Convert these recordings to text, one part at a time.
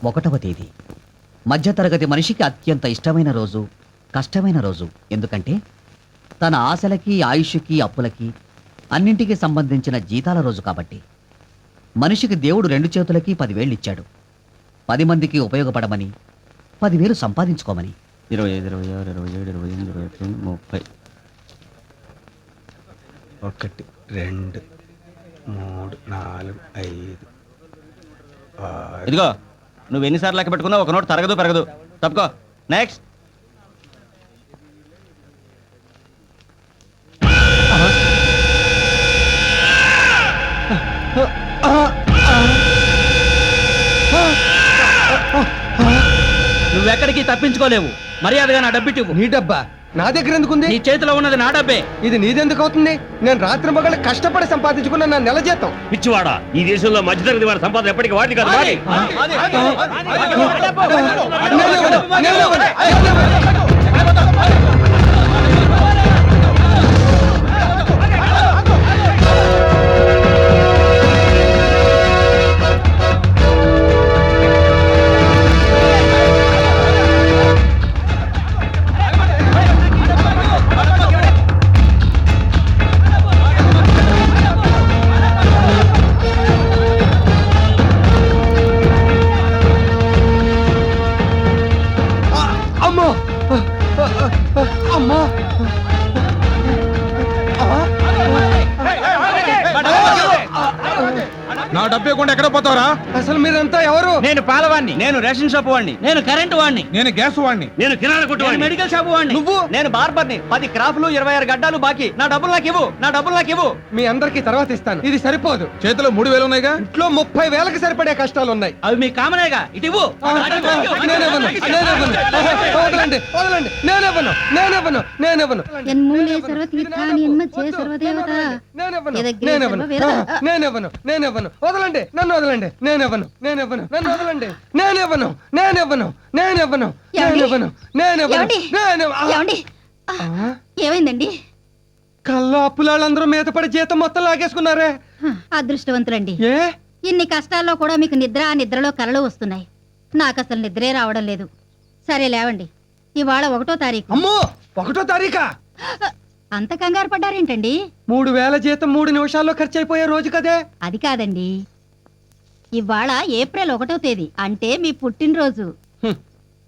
1వ తేదీ మధ్యతరగతి మనిషికి అత్యంత ఇష్టమైన రోజు, కష్టమైన రోజు. ఎందుకంటే తన ఆశలకి, ఆయుష్కి, అప్పులకి అన్నింటికి సంబంధించిన జీతాల రోజు కాబట్టి. మనిషికి దేవుడు 2 చేతులకి 10,000 ఇచ్చాడు. 10 మందికి ఉపయోగపడమని, 10,000 సంపాదించుకోమని. 25, 26, 27, 28, 29, 30. 1 2 3 4 5 6. ఇదిగో నువ్వు ఎన్నిసార్లు లెక్క పెట్టుకున్నా ఒక నోట్ తరగదు పెరగదు. తప్పుకో. నెక్స్ట్. నువ్వెక్కడికి తప్పించుకోలేవు. మర్యాదగా నా డబ్బిటివ్వు. నీ డబ్బా నా దగ్గర ఎందుకుంది? నీ చేతిలో ఉన్నది నా డబ్బే. ఇది నీదెందుకు అవుతుంది? నేను రాత్రి మగళ్ళు కష్టపడి సంపాదించుకున్న నా నెల జీతం. పిచ్చివాడా, ఈ దేశంలో మధ్యతరగతి వారి సంపాదన ఎప్పటికీ వాడి కాదు వాడి. అమ్మో అమ్మో నా డబ్బు ఇవ్వకుండా ఎక్కడ పోతావరా? అసలు మీరంతా ఎవరు? నేను పాలవాణ్ణి. నేను రేషన్ షాప్ వాడిని. నేను కరెంటు వాణ్ణి. నేను గ్యాస్ వాడిని. నేను కిరాణా కొట్టు నేను మెడికల్ షాప్ వాణ్ణి. నువ్వు? నేను బార్బర్ని. 10 క్రాఫ్లు, 26 గడ్డాలు బాకీ. నా డబ్బులు నాకు ఇవ్వు. నా డబ్బులు నాకు ఇవ్వు. మీ అందరికి తర్వాత ఇస్తాను. ఇది సరిపోదు. చేతిలో 3,000 ఉన్నాయిగా. ఇంట్లో 30,000కి సరిపడే కష్టాలు ఉన్నాయి. అవి మీ కామనేగా. ఇటివ్వు. నేనివ్వను. వదలండి వదలండి. నేనివ్వను. యన్మూలే సర్వతీర్థాని యన్మధ్యే సర్వదేవత. యదగ్రే నేనివ్వను. వదలండి. నన్ను వదలండి. నేనివ్వను. నన్ను వదలండి. నేనివ్వను. ఏమండి? ఏమైందండి? కల్లో అప్పులాళ్ళందరూ మీద పడి జీతం మొత్తం లాగేసుకున్నారే. అదృష్టవంతులండి. ఏ ఇన్ని కష్టాల్లో కూడా మీకు నిద్రలో కలలు వస్తున్నాయి. నాకు అసలు నిద్రే రావడం లేదు. సరే లేవండి. ఇవాళ 1వ తారీఖు. అమ్మో 1వ తారీఖా? అంత కంగారు పడ్డారేంటండి? 3,000 జీతం 3 నిమిషాల్లో ఖర్చు అయిపోయే రోజు కదే. అది కాదండి, ఇవాళ ఏప్రిల్ 1వ తేదీ, అంటే మీ పుట్టినరోజు.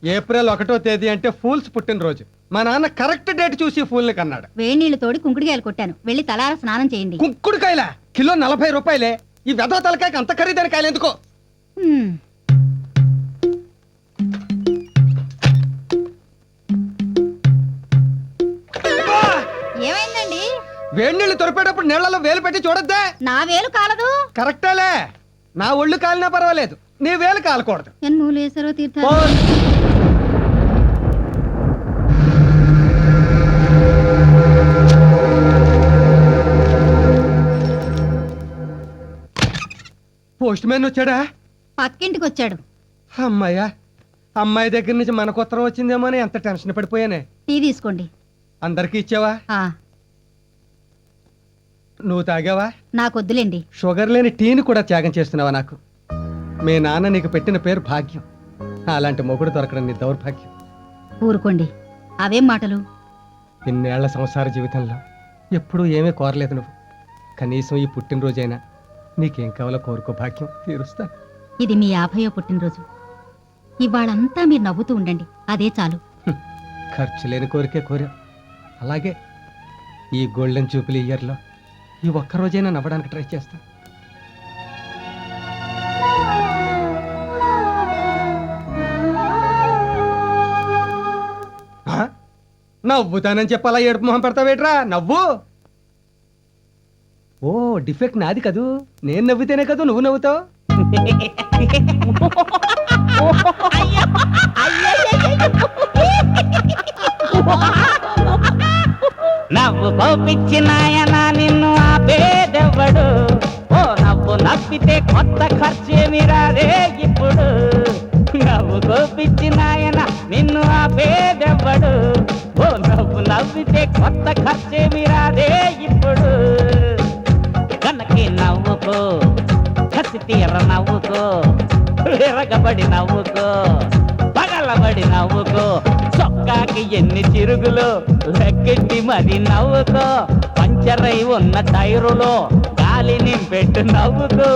ఏప్రిల్ 1వ తేదీ అంటే ఫూల్స్ పుట్టినరోజు. మా నాన్న కరెక్ట్ డేట్ చూసి ఫూల్ని కన్నాడు. వేణీళ్లు తోడి కుంకుడికాయలు కొట్టాను. వెళ్ళి తలార స్నానం చేయండి. కుంకుడుకాయల కిలో 40 రూపాయలే. ఈ వెధవ తలకాయకి అంత ఖరీదైన కాయలు ఎందుకో? హ్మ్. ఏమైందండి? వేడినీళ్ళు తొరిపేటప్పుడు నీళ్లలో వేలు పెట్టి చూడొద్దే. నా వేలు కాలదు. కరెక్టేలే. నా ఒళ్ళు కాలినా పర్వాలేదు, నీ వేలు కాలకూడదు. యన్మూలేశ్వరో తీర్థ. పోస్ట్ మ్యాన్ వచ్చాడా? పక్కింటికి వచ్చాడు. అమ్మాయ్యా, అమ్మాయి దగ్గర నుంచి మనకు ఉత్తరం వచ్చిందేమో అని ఎంత టెన్షన్ పడిపోయానే. టీ తీసుకోండి. అందరికీ ఇచ్చావా? ఆ, నువ్వు తాగావా? నాకొద్దులేండి. షుగర్ లేని టీని కూడా త్యాగం చేస్తున్నావా నాకు? మీ నాన్న నీకు పెట్టిన పేరు భాగ్యం. అలాంటి మొగుడు దొరకడం నీ దౌర్భాగ్యం. ఊరుకోండి. అవేం మాటలు? ఇన్నేళ్ల సంసార జీవితంలో ఎప్పుడూ ఏమీ కోరలేదు నువ్వు. కనీసం ఈ పుట్టినరోజైనా నీకేం కావాలో కోరుకో, భాగ్యం తీరుస్తా. ఇది మీ 50వ పుట్టినరోజు. ఇవాళంతా మీరు నవ్వుతూ ఉండండి, అదే చాలు. ఖర్చు లేని కోరికే కోరా. అలాగే ఈ గోల్డెన్ జూపిలీ ఇయర్లో ఈ ఒక్కరోజైనా నవ్వడానికి ట్రై చేస్తా. నవ్వుతానని చెప్పాలా ఏడుపు మొహం పెడతావేట్రా? నవ్వు. ఓ డిఫెక్ట్ నాది కదూ. నేను నవ్వితేనే కదూ నువ్వు నవ్వుతావు. నవ్వు కోపిచ్చి నాయనా నిన్ను ఆపేదెవ్వడు. ఓ నవ్వు నవ్వితే కొత్త ఖర్చేమి రాదే ఇప్పుడు. నవ్వు కోపిచ్చి నాయన నిన్ను ఆపేదెవ్వడు. ఓ నవ్వు నవ్వితే కొత్త ఖర్చేమి రాదే ఇప్పుడు. కనకి నవ్వుకో, కసి ఆసి తీర నవ్వుకో, విరగబడి నవ్వుకో, పగలబడి నవ్వుకో, చొక్కాకి ఎన్ని చిరుగులు లెక్కెట్టి మరి నవ్వుకో, పంచరై ఉన్న టైరులో గాలి నింపెట్టు నవ్వుకో,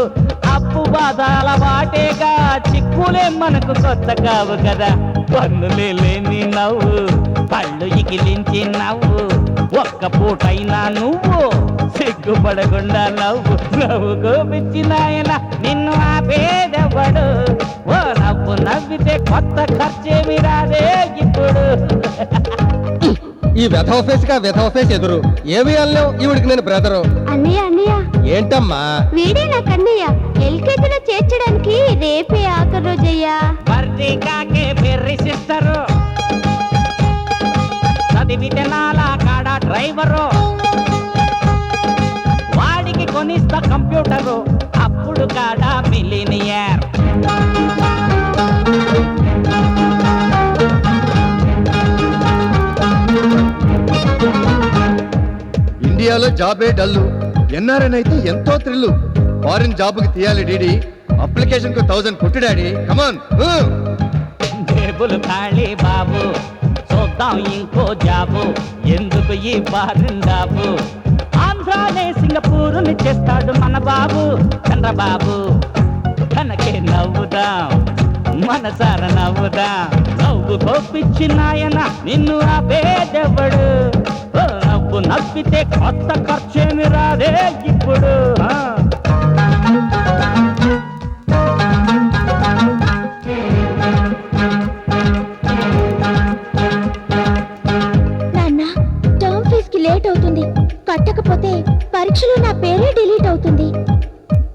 అప్పు బాధాల వాటేగా చిక్కులే మనకు కొత్త కావు కదా, పన్నులే లేని నవ్వు పళ్ళు ఇకిలించి నవ్వు, ఒక్క పూటైనా నువ్వు సిగ్గుపడకుండా నవ్వు, నవ్వుకో పిచ్చి నాయన నిన్ను ఆపేదెవ్వడు, ఓ నవ్వు నవ్వితే కొత్త ఖర్చేమి రాదే ఇప్పుడు. ఈ వెధవ ఫేస్ గా వెధవ ఫేస్ ఎదురు ఏమి అనలేవు. ఈవిడికి నేను బ్రదరు. అన్నయ్య అన్నయ్య ఏంటమ్మా? వీడే నా కన్నయ్య. ఎల్కేజీలో చేర్చడానికి రేపే ఆఖరి రోజయ్యా. బర్రీ కాకే బెర్రీ సిస్టరు, చదివితే నాలా కాడ డ్రైవరు, వాడికి కొనిస్తా కంప్యూటరు, అప్పుడు కాడ మిలీనియర్. ఇండియాలో జాబే డల్లు, ఎన్ఆర్ఎన్ అయితే ఎంతో థ్రిల్లు. ఫారిన్ జాబ్కి తీయాలి డీడీ, అప్లికేషన్ కు 1000 కొట్టు డాడీ. కమాన్. జేబులు ఖాళీ బాబు, చూద్దాం ఇంకో జాబు, ఎందుకు ఈ బారిండాబు, ఆంధ్రానే సింగపూరుని చేస్తాడు మన బాబు చంద్రబాబు. తనకే నవ్వుదాం, మనసార నవ్వుదాం, నవ్వుకో పిచ్చి నాయన నిన్ను ఆపేదెవ్వడు, ఓ నవ్వు నవ్వితే కొత్త ఖర్చేమి రాదే ఇప్పుడు. నాన్న, టర్మ్ ఫీజు కి లేట్ అవుతుంది. కట్టకపోతే పరీక్షలో నా పేరే డిలీట్ అవుతుంది.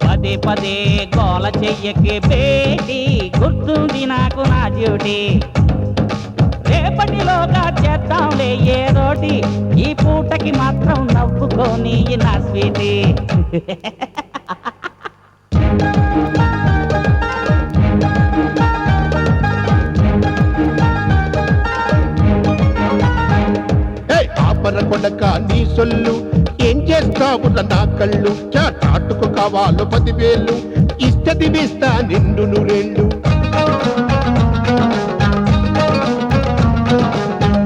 పదే పదే గోల చెయ్యకే బేటి, గుర్తుంది నాకు నా డ్యూటీ, రేపటిలోగా చేద్దాంలే ఏదోటి, ఈ పూటకి మాత్రం నవ్వుకొని నా స్వీటీ. ఆపర కొడక నీ సొల్లు ఏం చేస్తావు నా కళ్ళు, చాటుకు కావాలో 10,000 ఇష్టది వేస్తా నిండు నూరేళ్ళు.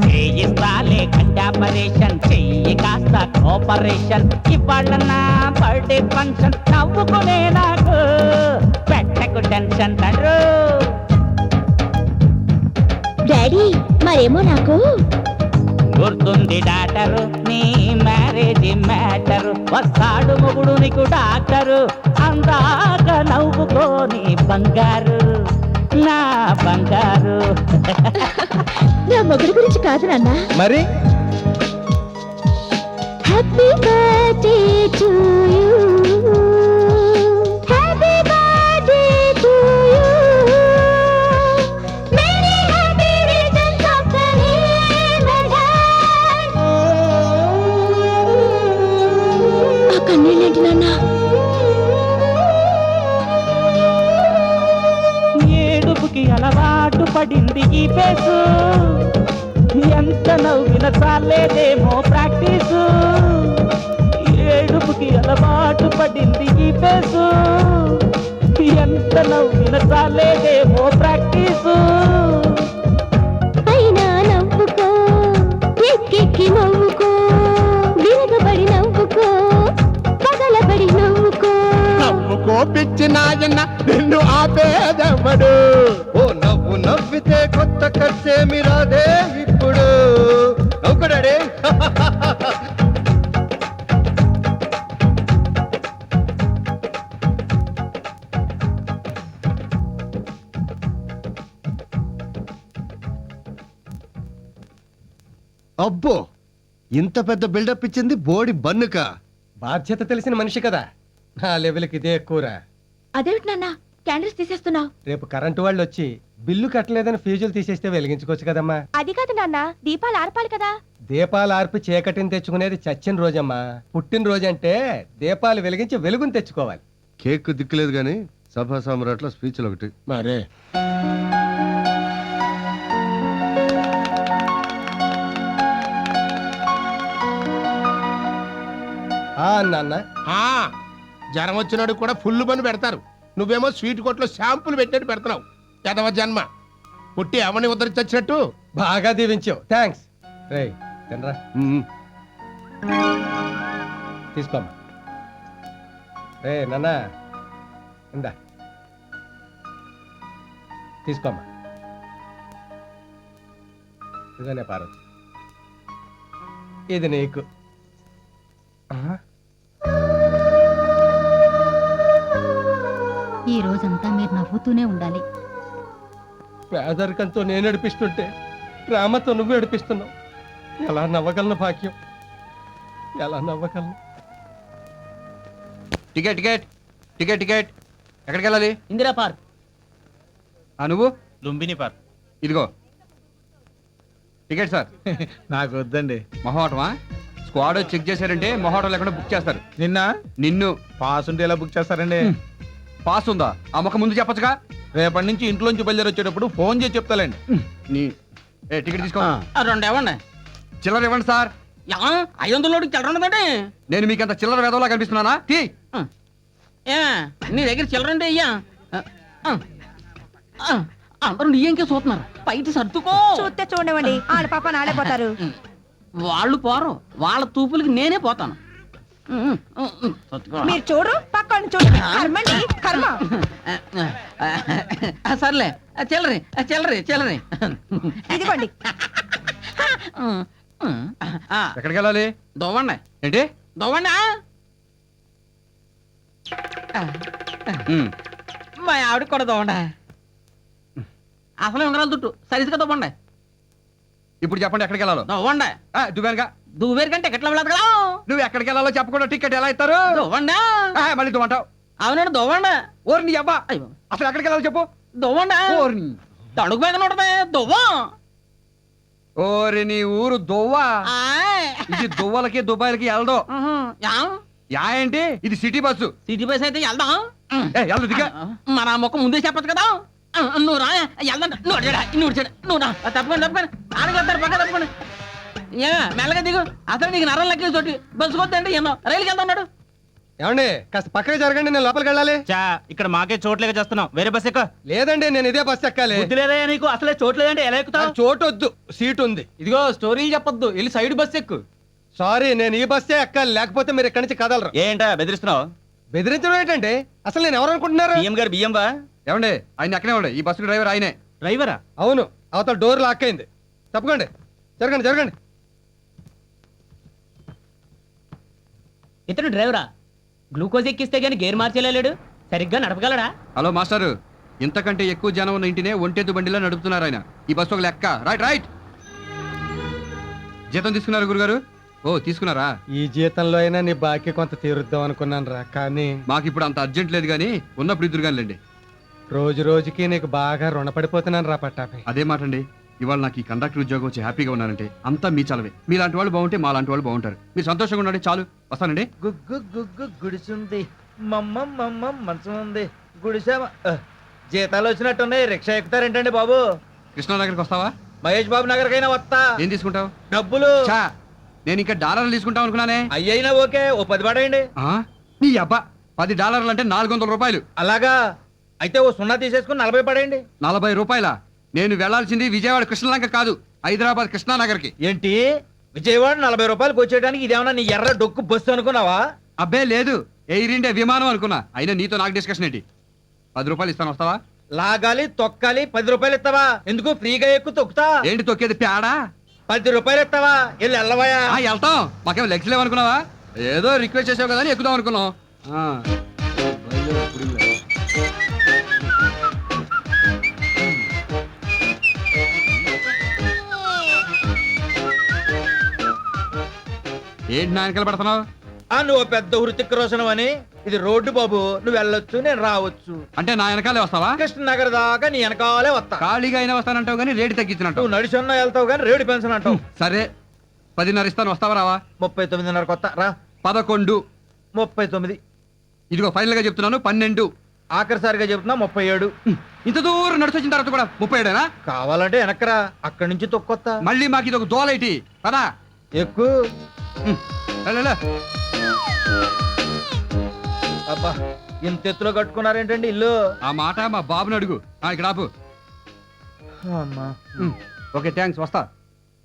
చేయిస్తాలే కంటాపరేషన్, చెయ్యి కాస్త కోపరేషన్, ఇవాళ నా బర్త్డే ఫంక్షన్, నవ్వుకునే నాకు పెట్టకు టెన్షన్ తండ్రు. డాడీ మరేమో నాకు గుర్తుంది డాక్టరు నీ మ్యారేజ్ మ్యాటరు, వస్తాడు మొగుడు నీకు డాక్టరు, అందాక నవ్వుకోని బంగారు నా బంగారు. నా మొగుడు గురించి కాదు నాన్న. మరి happy birthday to you, happy birthday to you, many happy returns of the day my dad. ఆ కన్నీళ్ళేంటి నాన్న? ఏడుపుకి అలవాటు పడింది ఈ పేసు, ఎంత నవ్విన చాలేదేమో ప్రాక్టీసు, ఏడుపుకి అలవాటు పడింది ఈ పేసు, ఎంత నవ్విన చాలేదేమో ప్రాక్టీసు. అయినా నవ్వుకో, ఎక్కెక్కి నవ్వుకో, విరగబడి నవ్వుకో, పగలబడి నవ్వుకో, నవ్వుకో పిచ్చి నాయన నిన్ను ఆపేదెవ్వడు, ఓ నవ్వు నవ్వితే కొత్త ఖర్చేమి రాదే ఇప్పుడు. నవ్వుకో డాడీ. అబ్బో, ఇంత పెద్ద బిల్డప్ ఇచ్చింది బోడి బన్నుక. బాధ్యత తెలిసిన మనిషి కదా, నా లెవెల్కి ఇదే ఎక్కువరా. అదేమిటి నాన్న క్యాండిల్స్ తీసేస్తున్నావు? రేపు కరెంటు వాళ్ళు వచ్చి బిల్లు కట్టలేదని ఫ్యూజులు తీసేస్తే వెలిగించుకోవచ్చు కదమ్మా. అది కాదు నాన్న, దీపాలు ఆర్పాలి కదా. దీపాలు ఆర్పి చీకటిని తెచ్చుకునేది చచ్చిన రోజమ్మా. పుట్టినరోజు అంటే దీపాలు వెలిగించి వెలుగుని తెచ్చుకోవాలి. కేక్ దిక్కులేదు గాని సభా సామ్రాట్ల స్పీచ్లు ఒకటి. మరే నాన్న జ్వరం వచ్చినాడు కూడా ఫుల్ పని పెడతారు. నువ్వేమో స్వీట్ కొట్లో షాంపులు పెట్టినట్టు పెడుతున్నావు ఎదవ జన్మ పుట్టి ఎవరిని ఉద్ధరించి వచ్చినట్టు. బాగా దీవించావు, థ్యాంక్స్. రే తినరా, తీసుకోమ్మా. రే నాన్న, ఇందా తీసుకోమ్మా. ఇదనే పార్వతి, ఇది నీకు. ఈ రోజంతా మీరు నవ్వుతూనే ఉండాలి. పేదరికంతో నేను ఏడిపిస్తుంటే ప్రేమతో నువ్వు ఏడిపిస్తున్నావు. ఎలా నవ్వగలను భాగ్యం, ఎలా నవ్వగలను? టికెట్ టికెట్ టికెట్ టికెట్ ఎక్కడికి వెళ్ళాలి? ఇందిరా పార్క్. నువ్వు? లుంబిని పార్క్. ఇదిగో టికెట్ సార్. నాకు వద్దండి. మొహోటమా? స్క్వాడ్ చెక్ చేశారంటే మొహోటం లేకుండా బుక్ చేస్తారు. నిన్ను పాస్ ఉంటే ఎలా బుక్ చేస్తారండి? పాస్ ఉందా? ఆ ముఖం ముందు చెప్పొచ్చుగా. రేపటి నుంచి ఇంట్లోంచి బయలుదేరి వచ్చేటప్పుడు ఫోన్ చేసి చెప్తాలండి. నీ టికెట్ తీసుకో. 2 ఇవ్వండి. చిల్లర ఇవ్వండి సార్. 500 చిల్లర ఉండదండి. నేను మీకు అంత చిల్లర వేదవలా కనిపిస్తున్నానా? తీ. నీ దగ్గర చిల్లర ఉంటే అయ్యా. అందరూ నీ ఇంకే చూస్తున్నారు, బయట సర్దుకో. చూస్తే చూడవండి, ఆడ పాప నాడే పోతారు. వాళ్ళు పోరు, వాళ్ళ తూపులకి నేనే పోతాను. మీరు చూడు, పక్కన చూడు. కర్మండి, కర్మ. సర్లే, చిల్లరి చిల్లరి చిల్లరి ఇదిగోండి. ఎక్కడికి వెళ్ళాలి? దొవ్వండి. ఏంటి? దొవ్వండి. మా ఆవిడకి కూడా దొవ్వండి. అసలు ఉంగరాలు దుట్టు సరిగ్గా దొవ్వండి. ఇప్పుడు చెప్పండి ఎక్కడికి వెళ్ళాలో. దొవ్వండి. దువ్వానుగా. దువ్వేరు కంటే ఎట్లా వెళ్ళదు కదా. నువ్వు ఎక్కడికి వెళ్ళాలో చెప్పకుండా టికెట్ ఎలా ఇస్తారు? దొవ్వండి. మళ్ళీ దువ్వంటావు. అవునండి, దొవ్వండి. ఓరి నీ అబ్బా, అసలు ఎక్కడికి వెళ్ళాలో చెప్పు. దొవ్వండి. ఓరి తడుగు మీద ఉంటది దువ్వం. ఓరి నీ ఊరు దువ్వా. ఇది దువ్వలకి దుబాయ్లకి వెళ్ళదు. యా ఏంటి? ఇది సిటీ బస్సు. సిటీ బస్ అయితే వెళ్దాం. వెళ్దు దిగా. మన ముఖం ముందే చెప్పచ్చు కదా. నువ్వు రా, వెళ్దాం. నువ్వు రా, తప్పకుండా తప్పకుండా. ఆడగలుగుతారు, పక్క తప్పకుండా. మెల్లగా దిగు. అసలు నీకు నరం లెక్క చోటి బస్సు కొద్దండి ఎన్నో రైలుకి వెళ్తా ఉన్నాడు. ఏమండి, కాస్త పక్కకి జరగండి, నేను లోపలికి వెళ్ళాలి. ఇక్కడ మాకే చోట్లేక చేస్తున్నాం, వేరే బస్ ఎక్క. లేదండి, నేను ఇదే బస్సు ఎక్కాలి. బుద్ధి లేదా నీకు? అసలే చోట్లేదంటే ఎలా ఎక్కుతావు? చోటు వద్దు, సీట్ ఉంది. ఇదిగో స్టోరీలు చెప్పొద్దు, వెళ్ళి సైడ్ బస్ ఎక్కు. సారీ, నేను ఈ బస్సే ఎక్కాలి, లేకపోతే మీరు ఇక్కడి నుంచి కదలరు. ఏంటా బెదిరిస్తున్నావు? బెదిరించడం ఏంటంటే, అసలు నేను ఎవరు అనుకుంటున్నారు? బియ్యం గారు బియ్యం బా. ఏమండి, ఆయన ఎక్కడే ఉండే. ఈ బస్సు డ్రైవర్ ఆయనే. డ్రైవరా? అవును, అవతల డోర్ లాక్ అయింది. తప్పకండి, జరగండి జరగండి. ఇతను డ్రైవరా? గ్లూకోజ్ ఎక్కిస్తే గానీ గేర్ మార్చేలేడు, సరిగ్గా నడపగలడా? హలో మాస్టారు, ఇంతకంటే ఎక్కువ జనం ఉన్న ఇంటినే ఒంటెద్దు బండిలో నడుపుతున్నారు ఆయన. ఈ బస్సు ఒక లెక్క. Right right. జీతం తీసుకున్నారు గురుగారు? ఓ తీసుకున్నారా? ఈ జీతంలో అయినా నీ బాకీ కొంత తీరుద్దాం అనుకున్నాను రా, కానీ మాకు ఇప్పుడు అంత అర్జెంట్ లేదు కానీ ఉన్నప్పుడు ఇద్దరు కానిలేండి. రోజు రోజుకి నీకు బాగా రుణపడిపోతున్నాను రా పట్టాపై. అదే మాట అండి. ఇవాళ నాకు ఈ కండక్టర్ ఉద్యోగం వచ్చి హ్యాపీగా ఉన్నానంటే అంతా మీ చలవే. మీలాంటి వాళ్ళు బాగుంటే మా లాంటి వాళ్ళు బాగుంటారు. మీరు సంతోషంగా ఉండండి చాలు. వస్తానండి. గుగ్గు గుగ్గు గుడిసుంది, మమ్మ మంచం ఉంది, గుడిసా. జీతాలు వచ్చినట్టున్నాయి, రిక్షా ఎక్కుతారేంటండి బాబు? కృష్ణానగర్కి వస్తావా? మహేష్ బాబు నగర్కైనా వస్తా. ఏం తీసుకుంటావు? డబ్బులు. చా, నేను ఇంకా డాలర్లు తీసుకుంటాం అనుకున్నానే. అయ్యైనా ఓకే, ఓ 10 పడేయండి. నీ అబ్బా, $10 అంటే 400 రూపాయలు. అలాగా? అయితే ఓ 0 తీసేసుకుని 40 పడేయండి. 40 రూపాయల? నేను వెళ్లాల్సింది విజయవాడ కృష్ణలంక కాదు, హైదరాబాద్ కృష్ణానగర్కి. ఏంటి విజయవాడ 40 రూపాయలకు వచ్చేయడానికి ఇదేమన్నా నీ ఎర్ర డొక్కు బస్సు అనుకున్నావా? అబ్బే లేదు, ఎయిర్ ఇండియా విమానం అనుకున్నా. అయినా నీతో నాకు డిస్కషన్ ఏంటి? 10 రూపాయలు ఇస్తాను, వస్తావా? లాగాలి తొక్కాలి, 10 రూపాయలు ఇస్తావా? ఎందుకు ఫ్రీగా ఎక్కువ తొక్కుతా? ఏంటి తొక్కేది పేడా? 10 రూపాయలు ఇస్తావా? వెళ్ళి వెళ్ళవయా. వెళ్తాం, మాకేం లెగ్స్ లేవనుకున్నావా? ఏదో రిక్వెస్ట్ చేసావు కదా అని ఎక్కుదాం అనుకున్నాం. ఏంటి నా వెనకాల పడుతున్నావు? నువ్వు పెద్ద హృతిక్ రోషన్ అని. ఇది రోడ్డు బాబు, నువ్వు వెళ్ళొచ్చు, నేను రావచ్చు. అంటే నా వెనకాలే వస్తావా? కృష్ణనగర్ దాకా నీ వెనకాలే వస్తా. ఖాళీగా అయినా వస్తానంటావు కానీ రేటు తగ్గించినట్టు. నువ్వు నడిచున్నా వెళ్తావు కానీ రేడు పెన్షన్ అంటావు. సరే 10:30 ఇస్తాను, వస్తావా రావా? 39:30 కొత్త రా. 11. 39. ఇదిగో ఫైనల్ గా చెప్తున్నాను 12. ఆఖరిసారిగా చెప్తున్నా 37. ఇంత దూరం నడిచి వచ్చిన తర్వాత కూడా 37 కావాలంటే వెనకరా, అక్కడి నుంచి తొక్కొత్తా. మళ్ళీ మాకు ఇది ఒక దోలైటి పదా ఎక్కువ. అబ్బా ఇంత ఎత్తులో కట్టుకున్నారేంటండి ఇల్లు? ఆ మాట మా బాబుని అడుగు. ఇక్కడ ఆపు. అమ్మా ఓకే థ్యాంక్స్, వస్తా.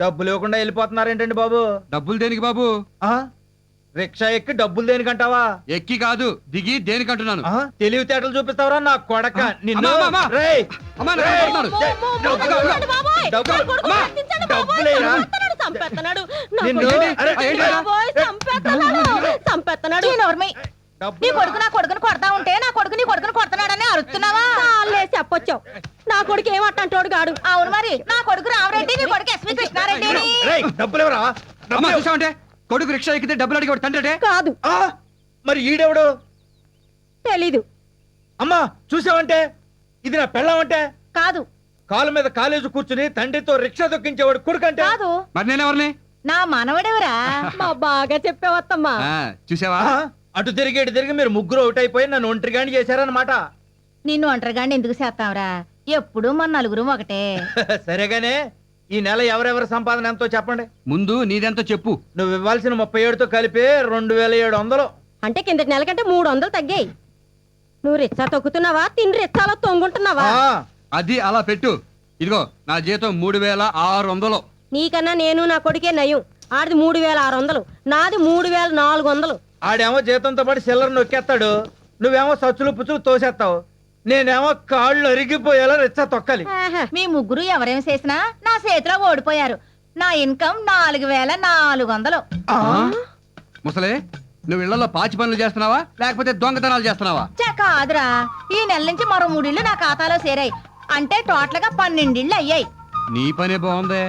డబ్బులు ఇవ్వకుండా వెళ్ళిపోతున్నారేంటండి బాబు? డబ్బులు దేనికి బాబు? రిక్షా ఎక్కి డబ్బులు దేనికంటావా? ఎక్కి కాదు, దిగి దేనికంటున్నాను. తెలివితేటలు చూపిస్తావరా నా కొడక నిన్ను? అమ్మా, అమ్మా, అమ్మా. రేయ్, అమ్మా, నా రేయ్, కొడుతున్నాడు. డబ్బులు, డబ్బులేరా? నిన్ను? అరే, నీ కొడుకు నా కొడుకుని కొడతా ఉంటే నా కొడుకు నీ కొడుకుని కొడుతున్నాడని అరుస్తున్నావా? చెప్పొచ్చావు. నా కొడుకు ఏమంటాడు గాడు? అవును మరి, నా కొడుకు రామరెడ్డి, నీ కొడుకు ఎస్వి కృష్ణారెడ్డి. రేయ్, డబ్బులేవరా? అమ్మా, చూసావంటే కొడుకు రిక్షా ఎక్కితే డబ్బులు అడిగి తండ్రి కాదు. మరి ఈడెవడు? తెలీదు. అమ్మా చూసావంటే ఇది నా పెళ్ళామంటే? కాదు. కాలు మీద కాలేజీ కూర్చుని తండ్రితో రిక్షా దొక్కించేవాడు కొడుకంటే? కాదు. మరి నేనెవరిని? నా మనవడెవరా? మా బాగా చెప్పావత్తమ్మా. చూసావా? అటు తిరిగి ఇటు తిరిగి మీరు ముగ్గురు అవుట్ అయిపోయి నన్ను ఒంటరిగాని చేశారన్నమాట. నిన్ను ఒంటరిగాని ఎందుకు చేస్తావురా? ఎప్పుడు మన నలుగురు ఒకటే. సరేగానే ఈ నెల ఎవరెవరి సంపాదన ఎంతో చెప్పండి. ముందు నీదెంతో చెప్పు. నువ్వు ఇవ్వాల్సిన 37తో కలిపి 2700. అంటే కిందటి నెల కంటే 300 తగ్గాయి. నువ్వు రిచ్చా తొక్కుతున్నావా? తిని రిచ్చాలో తొంగుంటున్నావా? అది అలా పెట్టు. ఇదిగో నా జీతం 3600. నీకన్నా నేను నా కొడుకే నయం. ఆడిది 3600, నాది 3400. ఆడేమో జీతంతో పాటు సిల్లర్ నొక్కేస్తాడు, నువ్వేమో సచ్చులు పుచ్చులు తోసేస్తావు, నేనేమో కాళ్ళు అరిగిపోయేలా రిచ్చా తొక్కాలి. మీ ముగ్గురు ఎవరేం చేసినా నా చేతిలో ఓడిపోయారు. నా ఇన్కమ్ 4400. ముసలే, నువ్వు ఇళ్లలో పాచి పనులు చేస్తున్నావా లేకపోతే దొంగతనాలు చేస్తున్నావా? కాదురా, ఈ నెల నుంచి మరో 3 ఇళ్ళు నా ఖాతాలో చేరాయి. అంటే టోటల్ గా 12 ఇళ్ళు అయ్యాయి. నీ పనే బాగుందే.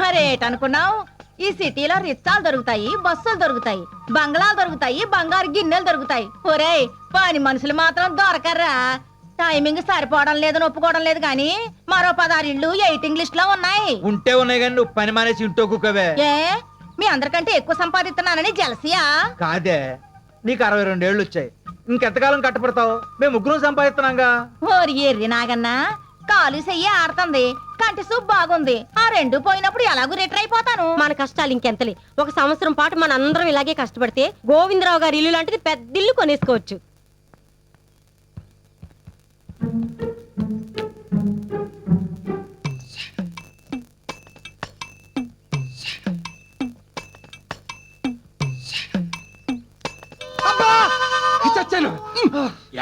మరేటనుకున్నావు? ఈ సిటీలో రిచ్చాలు దొరుకుతాయి, బస్సులు దొరుకుతాయి, బంగ్లాలు దొరుకుతాయి, బంగారు గిన్నెలు దొరుకుతాయి. ఒరేయ్, పని మనుషులు మాత్రం దొరకర్రా. టైమింగ్ సరిపోవడం లేదని ఒప్పుకోవడం లేదు కానీ మరో 16 ఇళ్ళు వెయిటింగ్ లిస్ట్ లో ఉన్నాయి. ఉంటే ఉన్నాయి కానీ నువ్వు పని మానేసి ఇంటో కుక్కవే. ఏ మీ అందరికంటే ఎక్కువ సంపాదిస్తున్నానని జలసియా? కాదే, నీకు 62 ఏళ్ళు వచ్చాయి, ఇంకెంతకాలం కట్టపడతావు? మేము ముగ్గురం సంపాదిస్తున్నాంగా. ఓరి ఎర్రి నాగన్నా, కాలు చెయ్యి ఆడుతుంది, కంటి సూప్ బాగుంది. ఆ రెండు పోయినప్పుడు ఎలాగూ రిటర్ అయిపోతాను. మన కష్టాలు ఇంకెంతలే. 1 సంవత్సరం పాటు మన అందరం ఇలాగే కష్టపడితే గోవిందరావు గారి ఇల్లు లాంటిది పెద్ద ఇల్లు కొనేసుకోవచ్చు.